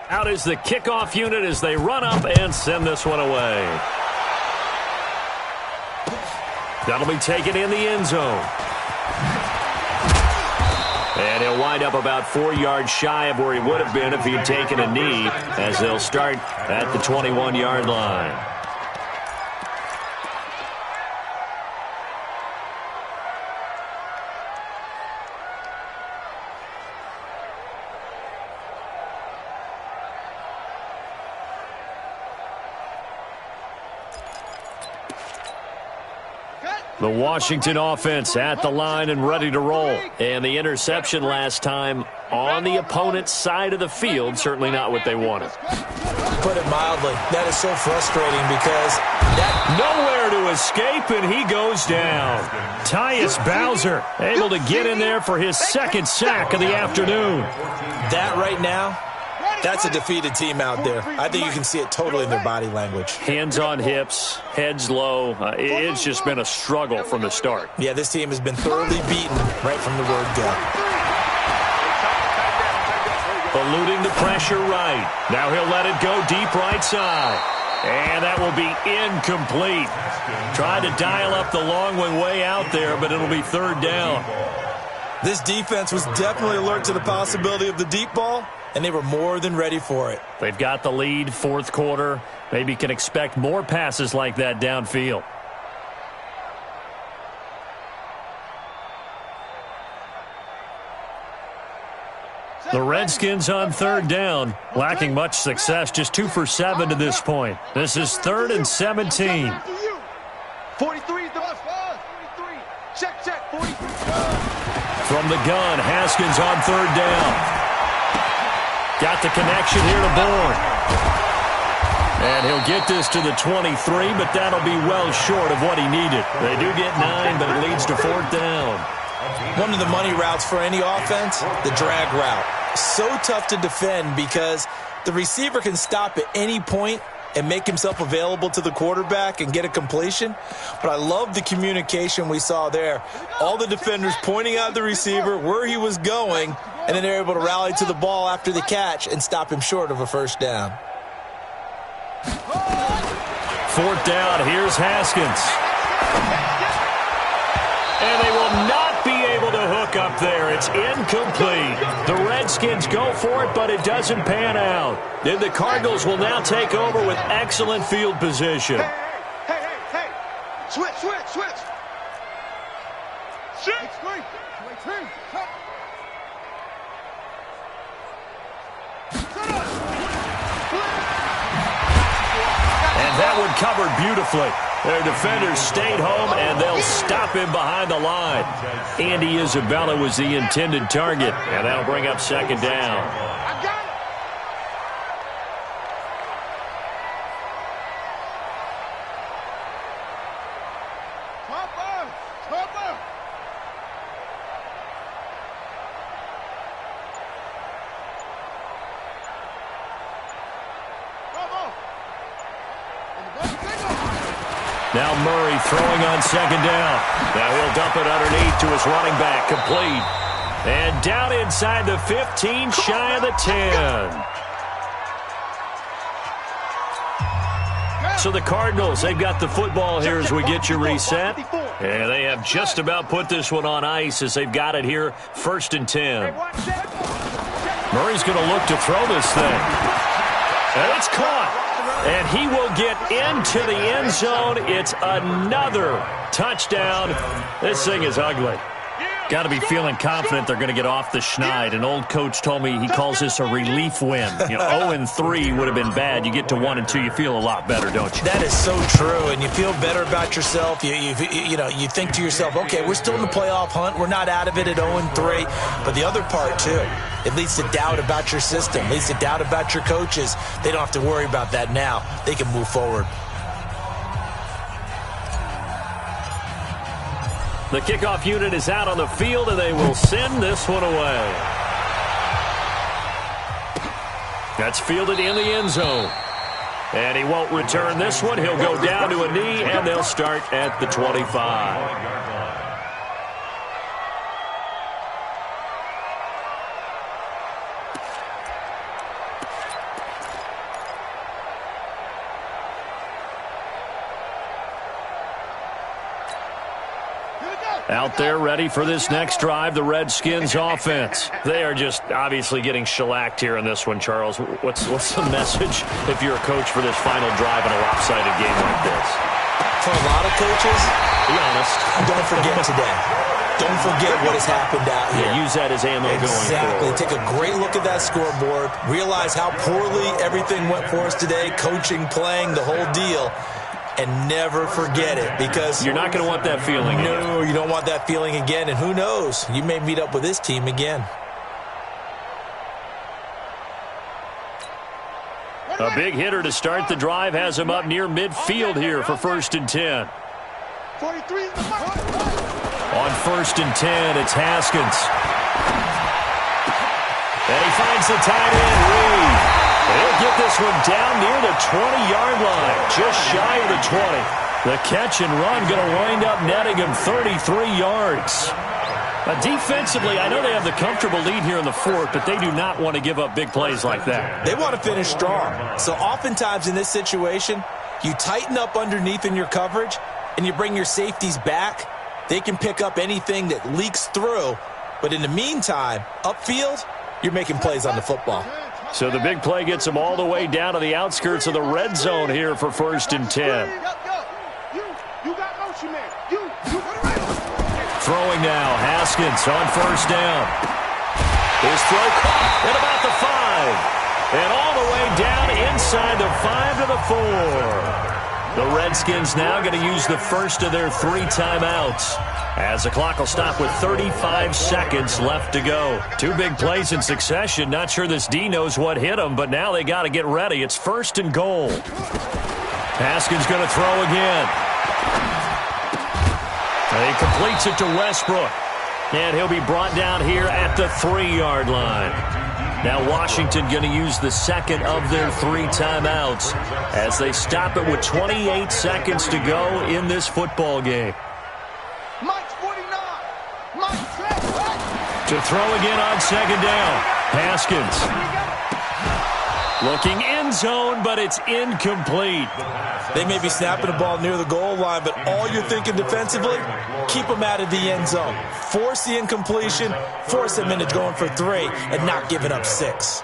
Out is the kickoff unit as they run up and send this one away. That'll be taken in the end zone. And he'll wind up about 4 yards shy of where he would have been if he'd taken a knee, as they'll start at the 21-yard line. The Washington offense at the line and ready to roll. And the interception last time on the opponent's side of the field. Certainly not what they wanted. Put it mildly, that is so frustrating because nowhere to escape, and he goes down. Tyus Bowser able to get in there for his second sack of the afternoon. That right now, that's a defeated team out there. I think you can see it totally in their body language. Hands on hips, heads low. It's just been a struggle from the start. Yeah, this team has been thoroughly beaten right from the word go. Eluding the pressure right. Now he'll let it go deep right side. And that will be incomplete. Tried to dial up the long one way out there, but it'll be third down. This defense was definitely alert to the possibility of the deep ball, and they were more than ready for it. They've got the lead, fourth quarter. Maybe can expect more passes like that downfield. The Redskins on third down, lacking much success, just 2 for 7 to this point. This is 3rd and 17. 43 is the 43. Check, 43. From the gun, Haskins on third down. Got the connection here to Bourne. And he'll get this to the 23, but that'll be well short of what he needed. They do get 9, but it leads to fourth down. One of the money routes for any offense, the drag route. So tough to defend because the receiver can stop at any point and make himself available to the quarterback and get a completion. But I love the communication we saw there. All the defenders pointing out the receiver, where he was going, and then they're able to rally to the ball after the catch and stop him short of a first down. Fourth down, here's Haskins. And they will not be able to hook up there. It's incomplete. The Redskins go for it, but it doesn't pan out. Then the Cardinals will now take over with excellent field position. Hey. Switch. And that one covered beautifully. Their defenders stayed home, and they'll stop him behind the line. Andy Isabella was the intended target, and that'll bring up second down. I got it. Topper. Now Murray throwing on second down. Now he'll dump it underneath to his running back, complete. And down inside the 15, shy of the 10. So the Cardinals, they've got the football here as we get you reset. And they have just about put this one on ice as they've got it here, 1st and 10. Murray's going to look to throw this thing. And it's caught. And he will get into the end zone. It's another touchdown. This thing is ugly. Got to be feeling confident they're going to get off the schneid. An old coach told me he calls this a relief win. 0-3 would have been bad. You get to 1-2, you feel a lot better, don't you? That is so true, and you feel better about yourself. You think to yourself, okay, we're still in the playoff hunt. We're not out of it at 0-3. But the other part, too, it leads to doubt about your system, leads to doubt about your coaches. They don't have to worry about that now. They can move forward. The kickoff unit is out on the field, and they will send this one away. That's fielded in the end zone. And he won't return this one. He'll go down to a knee, and they'll start at the 25. Out there ready for this next drive, the Redskins offense. They are just obviously getting shellacked here in this one, Charles. What's the message if you're a coach for this final drive in a lopsided game like this? For a lot of coaches, be honest, don't forget today. Don't forget what has happened out here. Yeah, use that as ammo going forward. Take a great look at that scoreboard. Realize how poorly everything went for us today, coaching, playing, the whole deal. And never forget it, because you're not going to want that feeling again. No, you don't want that feeling again. And who knows? You may meet up with this team again. A big hitter to start the drive has him up near midfield here for 1st and 10. 43 is the mark. On 1st and 10, it's Haskins. And he finds the tight end, Reed. He'll get this one down near the 20-yard line, just shy of the 20. The catch and run going to wind up netting him 33 yards. Defensively, I know they have the comfortable lead here in the 4th, but they do not want to give up big plays like that. They want to finish strong. So oftentimes in this situation, you tighten up underneath in your coverage, and you bring your safeties back. They can pick up anything that leaks through. But in the meantime, upfield, you're making plays on the football. So the big play gets them all the way down to the outskirts of the red zone here for 1st and 10. You got motion, man. Throwing now, Haskins on 1st down. His throw caught at about the 5. And all the way down inside the 5 to the 4. The Redskins now going to use the first of their 3 timeouts, as the clock will stop with 35 seconds left to go. 2 big plays in succession. Not sure this D knows what hit him, but now they got to get ready. It's 1st and goal. Haskins going to throw again. And he completes it to Westbrook. And he'll be brought down here at the 3-yard line. Now Washington going to use the second of their 3 timeouts as they stop it with 28 seconds to go in this football game. Mike's 49. Mike's set. To throw again on 2nd down. Haskins. Looking end zone, but it's incomplete. They may be snapping the ball near the goal line, but all you're thinking defensively, keep them out of the end zone. Force the incompletion, force them into going for 3, and not giving up 6.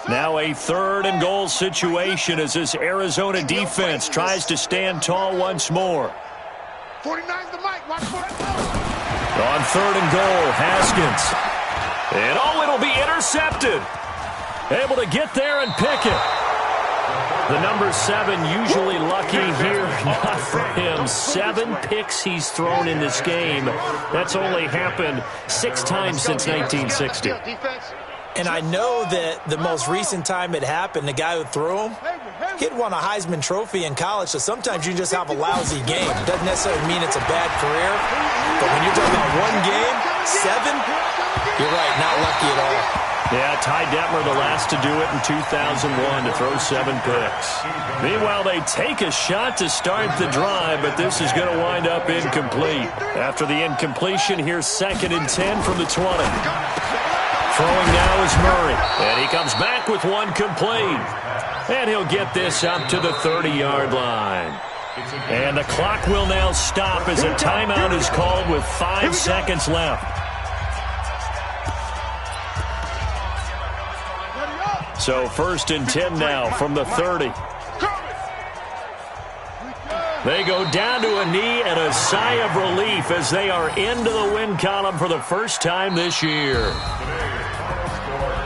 Now a 3rd and goal situation as this Arizona defense tries to stand tall once more. 49's the mic. Watch for it. On 3rd and goal, Haskins. And it'll be intercepted. Able to get there and pick it. The number 7 usually lucky here. Not for him. 7 picks he's thrown in this game. That's only happened 6 times since 1960. And I know that the most recent time it happened, the guy who threw him, he'd won a Heisman Trophy in college, so sometimes you just have a lousy game. It doesn't necessarily mean it's a bad career, but when you're talking about 1 game, 7, you're right, not lucky at all. Yeah, Ty Detmer, the last to do it in 2001, to throw 7 picks. Meanwhile, they take a shot to start the drive, but this is going to wind up incomplete. After the incompletion, here's 2nd and 10 from the 20. Throwing now is Murray, and he comes back with 1 complete. And he'll get this up to the 30-yard line. And the clock will now stop as a timeout is called with 5 seconds left. So 1st and 10 now from the 30. They go down to a knee and a sigh of relief as they are into the win column for the first time this year.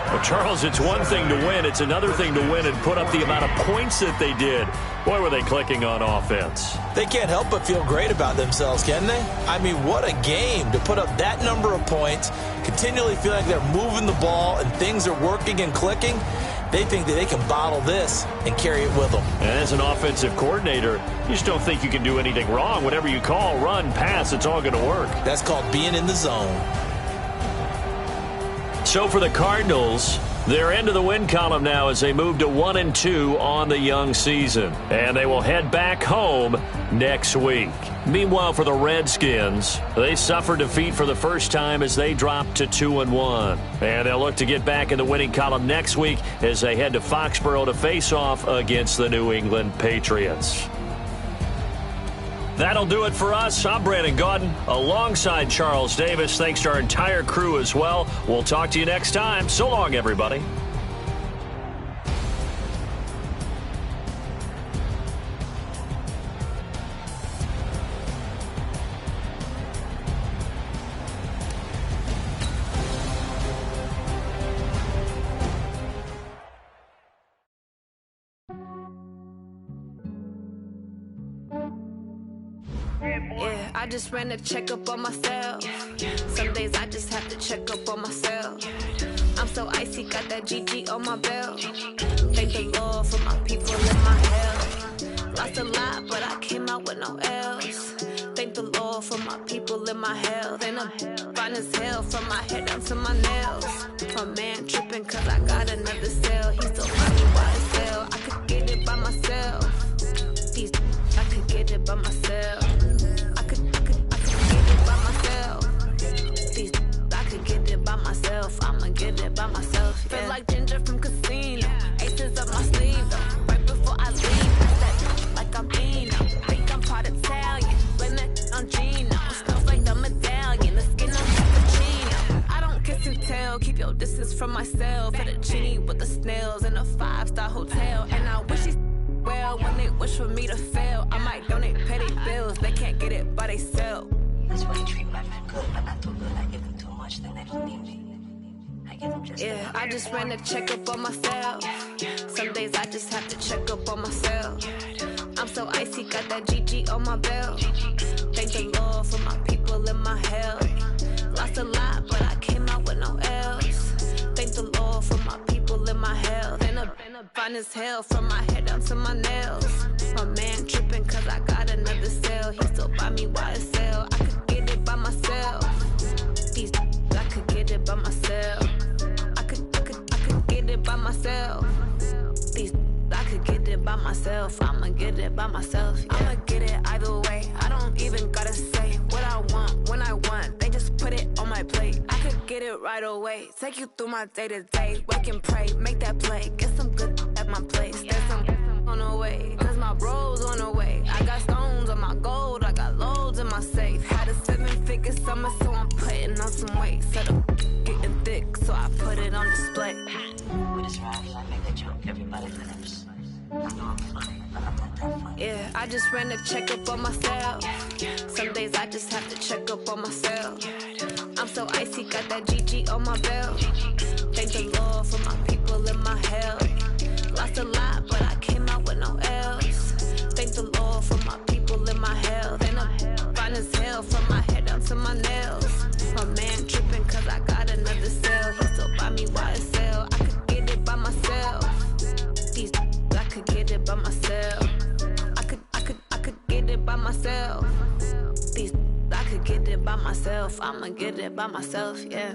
Well, Charles, it's one thing to win. It's another thing to win and put up the amount of points that they did. Boy, were they clicking on offense. They can't help but feel great about themselves, can they? I mean, what a game to put up that number of points, continually feel like they're moving the ball and things are working and clicking. They think that they can bottle this and carry it with them. And as an offensive coordinator, you just don't think you can do anything wrong. Whatever you call, run, pass, it's all going to work. That's called being in the zone. So for the Cardinals, they're into the win column now as they move to 1-2 on the young season. And they will head back home next week. Meanwhile, for the Redskins, they suffered defeat for the first time as they dropped to 2-1. And they'll look to get back in the winning column next week as they head to Foxborough to face off against the New England Patriots. That'll do it for us. I'm Brandon Gaudin alongside Charles Davis. Thanks to our entire crew as well. We'll talk to you next time. So long, everybody. Yeah, I just ran a checkup on myself. Some days I just have to check up on myself. that GG on my belt. Thank the Lord for my people in my hell. Lost a lot, but I came out with no L's. Thank the Lord for my people in my health. And I'm fine as hell from my head down to my nails. My man tripping cause I got another cell. He still find me YSL. I could get it by myself. I could get it by myself. I could get it by myself. I could get it by myself. I'ma get it by myself. Yeah. Feel like Ginger from Casino. Aces up my sleeve though. Right before I leave, that like I'm Dino. Think I'm part Italian. Blame that on Gino. Smells like the medallion. The skin on cappuccino. I don't kiss and tell. Keep your distance from myself. Fettuccine with the snails in a 5-star hotel. And I wish he's well when they wish for me to fail. I might donate petty bills. They can't get it by they sell. That's why you treat my friend good, but not too good. I give them too much, then they don't need me. I give them just yeah, I just ran a checkup on myself. Some days I just have to check up on myself. I'm so icy, got that GG on my belt. Thank the Lord for my people in my health. Lost a lot, but I came out with no L's. Thank the Lord for my people in my health. And I'm fine as hell from my head down to my nails. My man tripping cause I got another cell. He still buy me YSL. I could get it by myself. I could get it by myself. I could get it by myself. I could get it by myself. I'ma get it by myself. Yeah. I'ma get it either way. I don't even gotta say what I want when I want. They just put it on my plate. I could get it right away. Take you through my day to day. Wake and pray, make that play. Get some good at my place. There's some on the way, cause my bro's on the way. I got stones on my gold. I got loads in my safe. Had a 7-figure summer, so I'm putting on some weight. Set up getting thick, so I put it on display. with his rhymes, I make that joke, everybody lives. I know I'm funny, but I'm not that funny. Yeah, I just ran a checkup on myself. Some days I just have to check up on myself. I'm so icy, got that GG on my belt. Thank the Lord for my people in my health. Lost a lot, but I came out with no L's. Thank the Lord for my people in my health. And I'm fine as hell from my head down to my nails. My man tripping cause I got another cell. He still buy me YSL. I could get it by myself. I could get it by myself. I could get it by myself. I could get it by myself. I'ma get it by myself, yeah.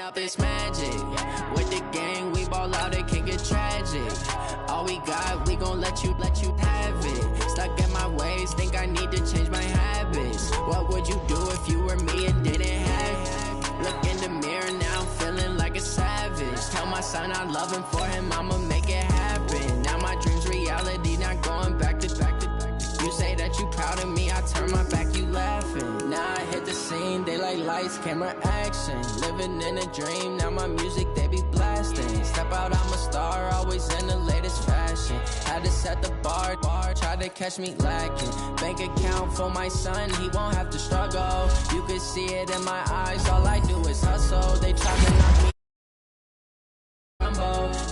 Up it's magic. With the gang, we ball out, it can get tragic. All we got, we gon' let you have it. Stuck in my ways, think I need to change my habits. What would you do if you were me and didn't have it? Look in the mirror now, I'm feeling like a savage. Tell my son I love him, for him I'ma make it happen. Now my dream's reality, not going back to back. You say that you proud of me, I turn my back, you laughing. Now I hit the scene, they like lights, camera, action. Living in a dream, now my music, they be blasting. Step out, I'm a star, always in the latest fashion. Had to set the bar, try to catch me lacking. Bank account for my son, he won't have to struggle. You could see it in my eyes, all I do is hustle. They try to knock me.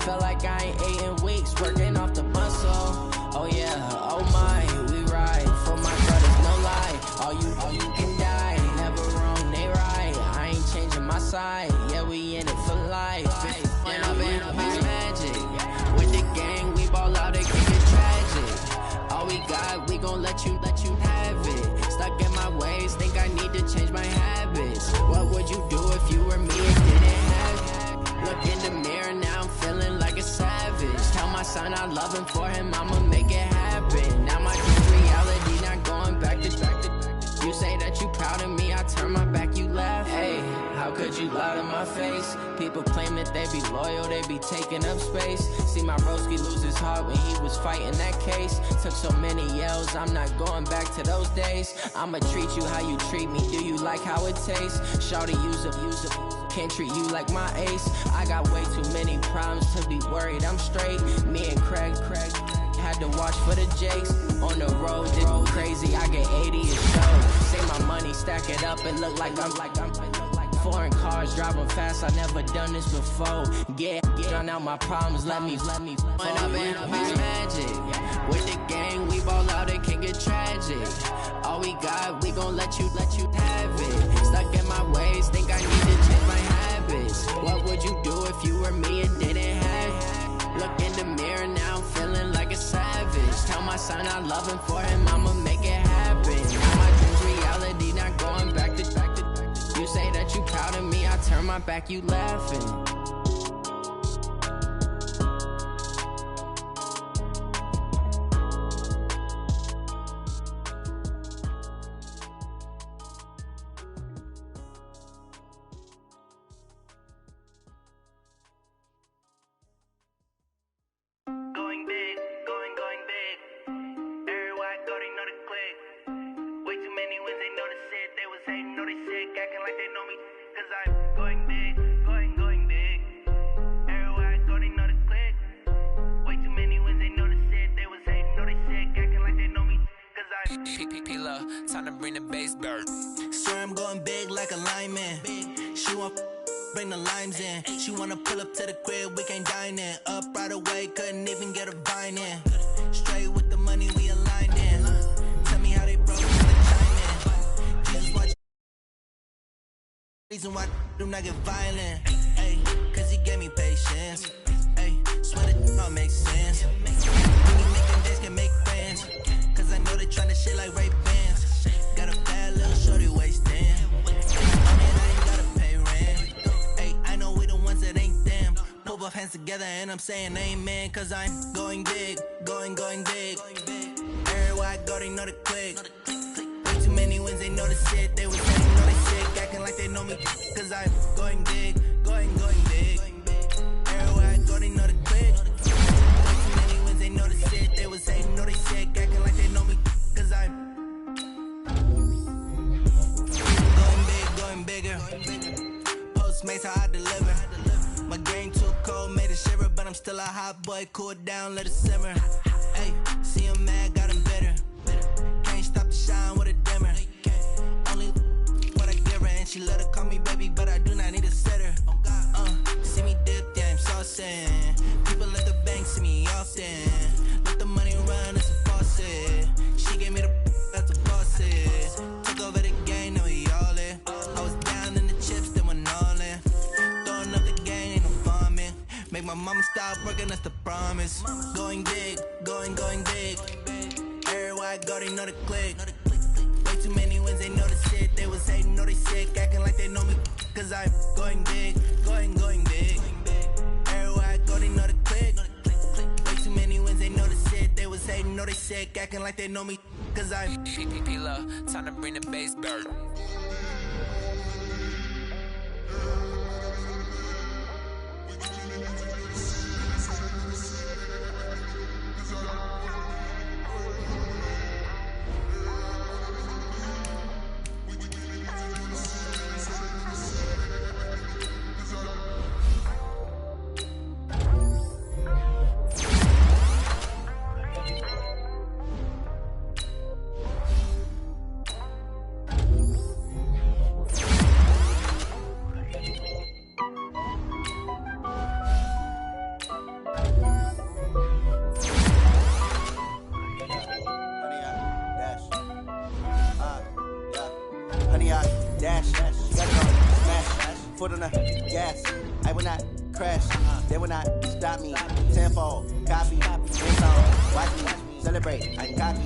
Felt like I ain't ate in weeks, working off the muscle. Oh yeah, oh my, we ride for my brothers, no lie. All you can die, never wrong, they right. I ain't changing my side, yeah, we in it for life. And I've been up is magic. With the gang, we ball out, it can get tragic. All we got, we gon' let you have it. Stuck in my ways, think I need to change my habits. What would you do if you were me and didn't have it? Look in the mirror now, I'm feeling like a savage. Tell my son I love him, for him I'ma make it happen. Now my dream's reality, not going back to back. You say that you proud of me, I turn my back, you laugh. Hey, how could you lie to my face? People claim that they be loyal, they be taking up space. See my broski lose his heart when he was fighting that case. Took so many yells, I'm not going back to those days. I'ma treat you how you treat me, do you like how it tastes? Shawty, use up. can't treat you like my ace. I got way too many problems to be worried. I'm straight. Me and Craig had to watch for the Jakes. On the road, did crazy. I get 80 a show. Say my money, stack it up, it look like I'm foreign cars driving fast. I never done this before. Get drown out my problems. Let me. When I've been up his magic. With the gang, we ball out. It can get tragic. All we got, we gon' let you have it. Stuck in my ways, think I need to change my habits. What would you do if you were me and didn't have it? Look in the mirror now, I'm feeling like a savage. Tell my son I love him, for him I'ma make it happen. Now my dreams reality, not going back to. You say that you proud of me, I turn my back, you laughing. Time to bring the bass bird. Swear I'm going big like a lineman. She want bring the limes in. She wanna pull up to the crib, we can't dine in. Up right away, couldn't even get a vine in. Straight with the money, we aligned in. Tell me how they broke, tryna chime in. Jesus watch. Reason why do not get violent. Ayy, cause he gave me patience. Ayy, swear that all makes sense. When you making days can make friends. Cause I know they tryna shit like Ray Bans. Got a bad little shorty wasting. I ain't gotta pay rent. Hey, I know we the ones that ain't them. Pull both hands together and I'm saying amen. Cause I'm going big, going big. Everywhere I go, they know the click. Way too many wins, they know the shit. They was saying, know they sick, acting like they know me. Cause I'm going big, going big. Everywhere I go, they know the click. Way too many wins, they know the shit. They was saying, know they sick, acting like they know me. Cause I'm going bigger. Postmates how I deliver. My game too cold, made it shiver, but I'm still a hot boy. Cool it down, let it simmer. Hey, see him mad, got him bitter. Can't stop the shine with a dimmer. Only what I give her, and she let her call me baby, but I do not need a sitter. See me dip, yeah, I'm saucing. People at the bank see me often. Let the money run, it's a faucet. She gave me the that's a bosses. Took over the game, now we all in. I was down in the chips, then went all in. Throwing up the game, ain't no farming. Make my mama stop working, that's the promise. Going big, going big. Everywhere I go, they know the click. Way too many wins, they know the shit. They was hating, know they sick, acting like they know me. Cause I'm going big, going big. Everywhere I go, they know the click. Way too many wins, they know the shit. They was hating, know they sick, acting like they know me. Cause I'm P-Love, time to bring the bass bird. Foot on the gas, I will not crash, they will not stop me. Tenfold, copy, hands on, watch me, celebrate, I copy,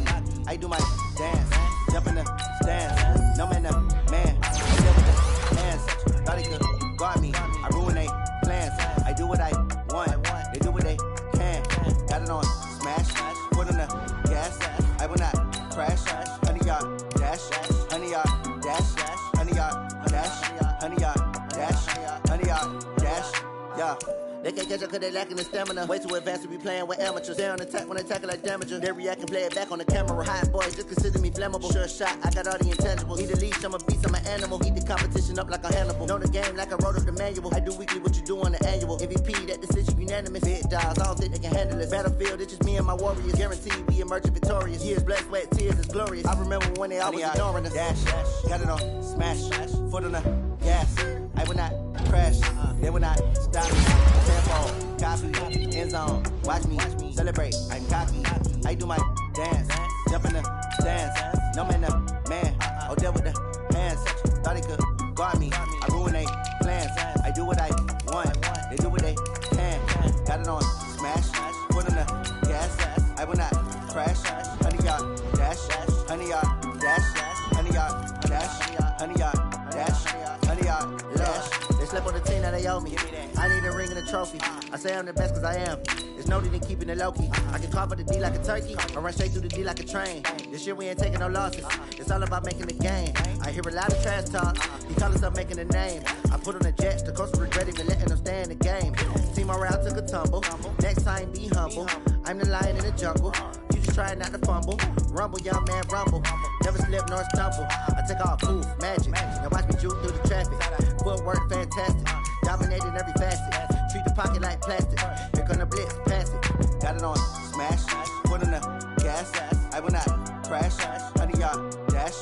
I do my dance, jump in the stands, no man, man, I'm there with the hands, thought they could guard me, I ruin they plans, I do what I want, they do what they can, got it on smash, foot on the gas, I will not crash, honey yard dash, honey yard dash, honey yard dash, honey yard dash, honey yard dash, yeah, They can't catch up cause they lacking the stamina. Way too advanced to be playing with amateurs. They on attack when they tackle like damager. They react and play it back on the camera. Hot boys just consider me flammable. Sure shot, I got all the intangibles. Need a leash, I'm a beast, I'm an animal. Heat the competition up like a Hannibal. Know the game like I wrote up the manual. I do weekly what you do on the annual. MVP, that decision unanimous. Big dogs, I don't think they can handle it. Battlefield, it's just me and my warriors. Guaranteed we emerging victorious. Years, blood, sweat, tears, it's glorious. I remember when they always ignoring us. Dash, got it on, smash, foot on the gas. I will not crash, they will not stop me. Tempo, copy, end zone, watch me celebrate. I'm cocky, I do my dance, jump in the stands. No man, man, oh there with the hands. Thought he could guard me, I ruin they plans. I do what I want, they do what they can. Got it on, smash, foot on the gas. I will not crash, 100-yard dash, 100-yard dash, 100-yard dash, 100-yard dash, 100-yard dash. They slept on the team, now they owe me. I need a ring and a trophy. I say I'm the best cause I am. It's no need in keeping it low-key. I can carve up the D like a turkey, or run straight through the D like a train. This year we ain't taking no losses. It's all about making the game. I hear a lot of trash talk. He call himself making a name. I put on the Jets, the coach regret even letting them stay in the game. Team morale took a tumble. Next time be humble. I'm the lion in the jungle. You just try not to fumble. Rumble, young man, rumble. Never slip nor stumble. I take off, poof, magic. Now watch me juke through the traffic. Footwork fantastic. Dominating every facet. Treat the pocket like plastic. Here come the blitz, pass it. Got it on, smash. Foot on the gas. I will not crash. 100-yard dash.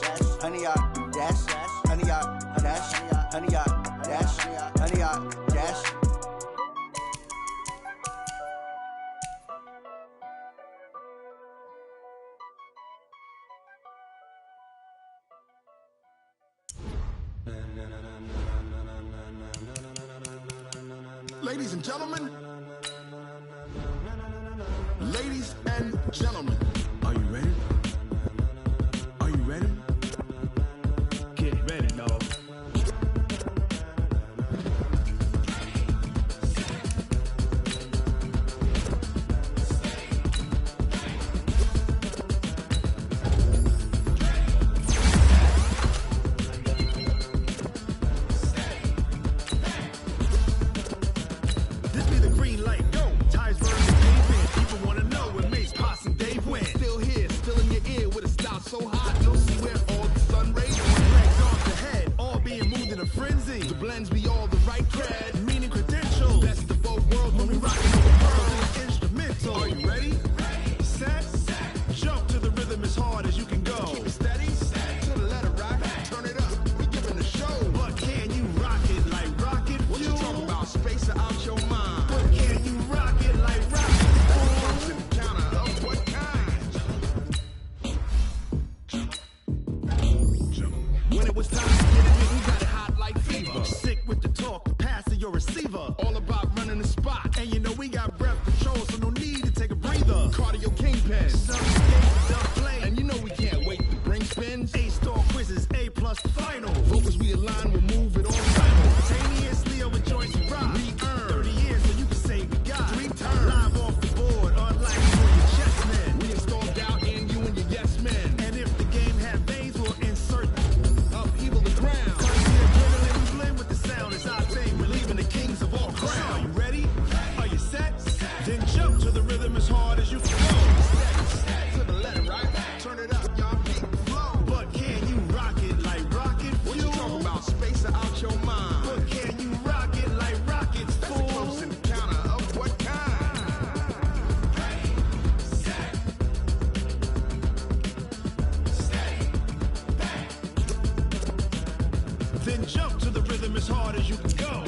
100-yard dash. 100-yard dash. 100-yard dash. 100-yard dash. Ladies and gentlemen, ladies and gentlemen, are you ready? Are you ready? Get ready, dog. So hot, you'll see where all the sun rays legs off the head, all being moved in a frenzy. The blends be all the right cred, meaning credentials. Best of both worlds when we rockin' over pearls in the instrumental. Are you ready? Set, jump to the rhythm as hard as you can go. Keep it steady, to the letter right, turn it up, we giving the show. But can you rock it like rocket fuel? What you talking about, space out your mind? But can you rock it like rocket fuel? The counter of what kind? When it was time to get it in, we got it hot like fever. Sick with the talk, pass to your receiver. All about running the spot. And you know we got breath control, so no need to take a breather. Cardio kingpin, some skate, dump play. And you know we can't wait to bring spins. A-star quizzes, A-plus final. Focus we align, we'll move it all simultaneously over joints and rock. We earn 30 years so you can say we got 3 turns. Live off the board, unlike you and your chess men. We installed doubt in you and your yes men. And if the game had veins, we'll insert upheaval the ground. Cause the adrenaline we blend with the sound is our thing. We're leaving the kings of all crowns. Are you ready? Are you set? Then jump to the rhythm as hard as you can go. Steady, to the letter, right? Turn it up, y'all keep the flow. But can you rock it like rocket fuel? What you talking about? Space out your mind. But can you rock it like rockets, fool? That's a close encounter of what kind? Ready, set, steady, back. Then jump to the rhythm as hard as you can go.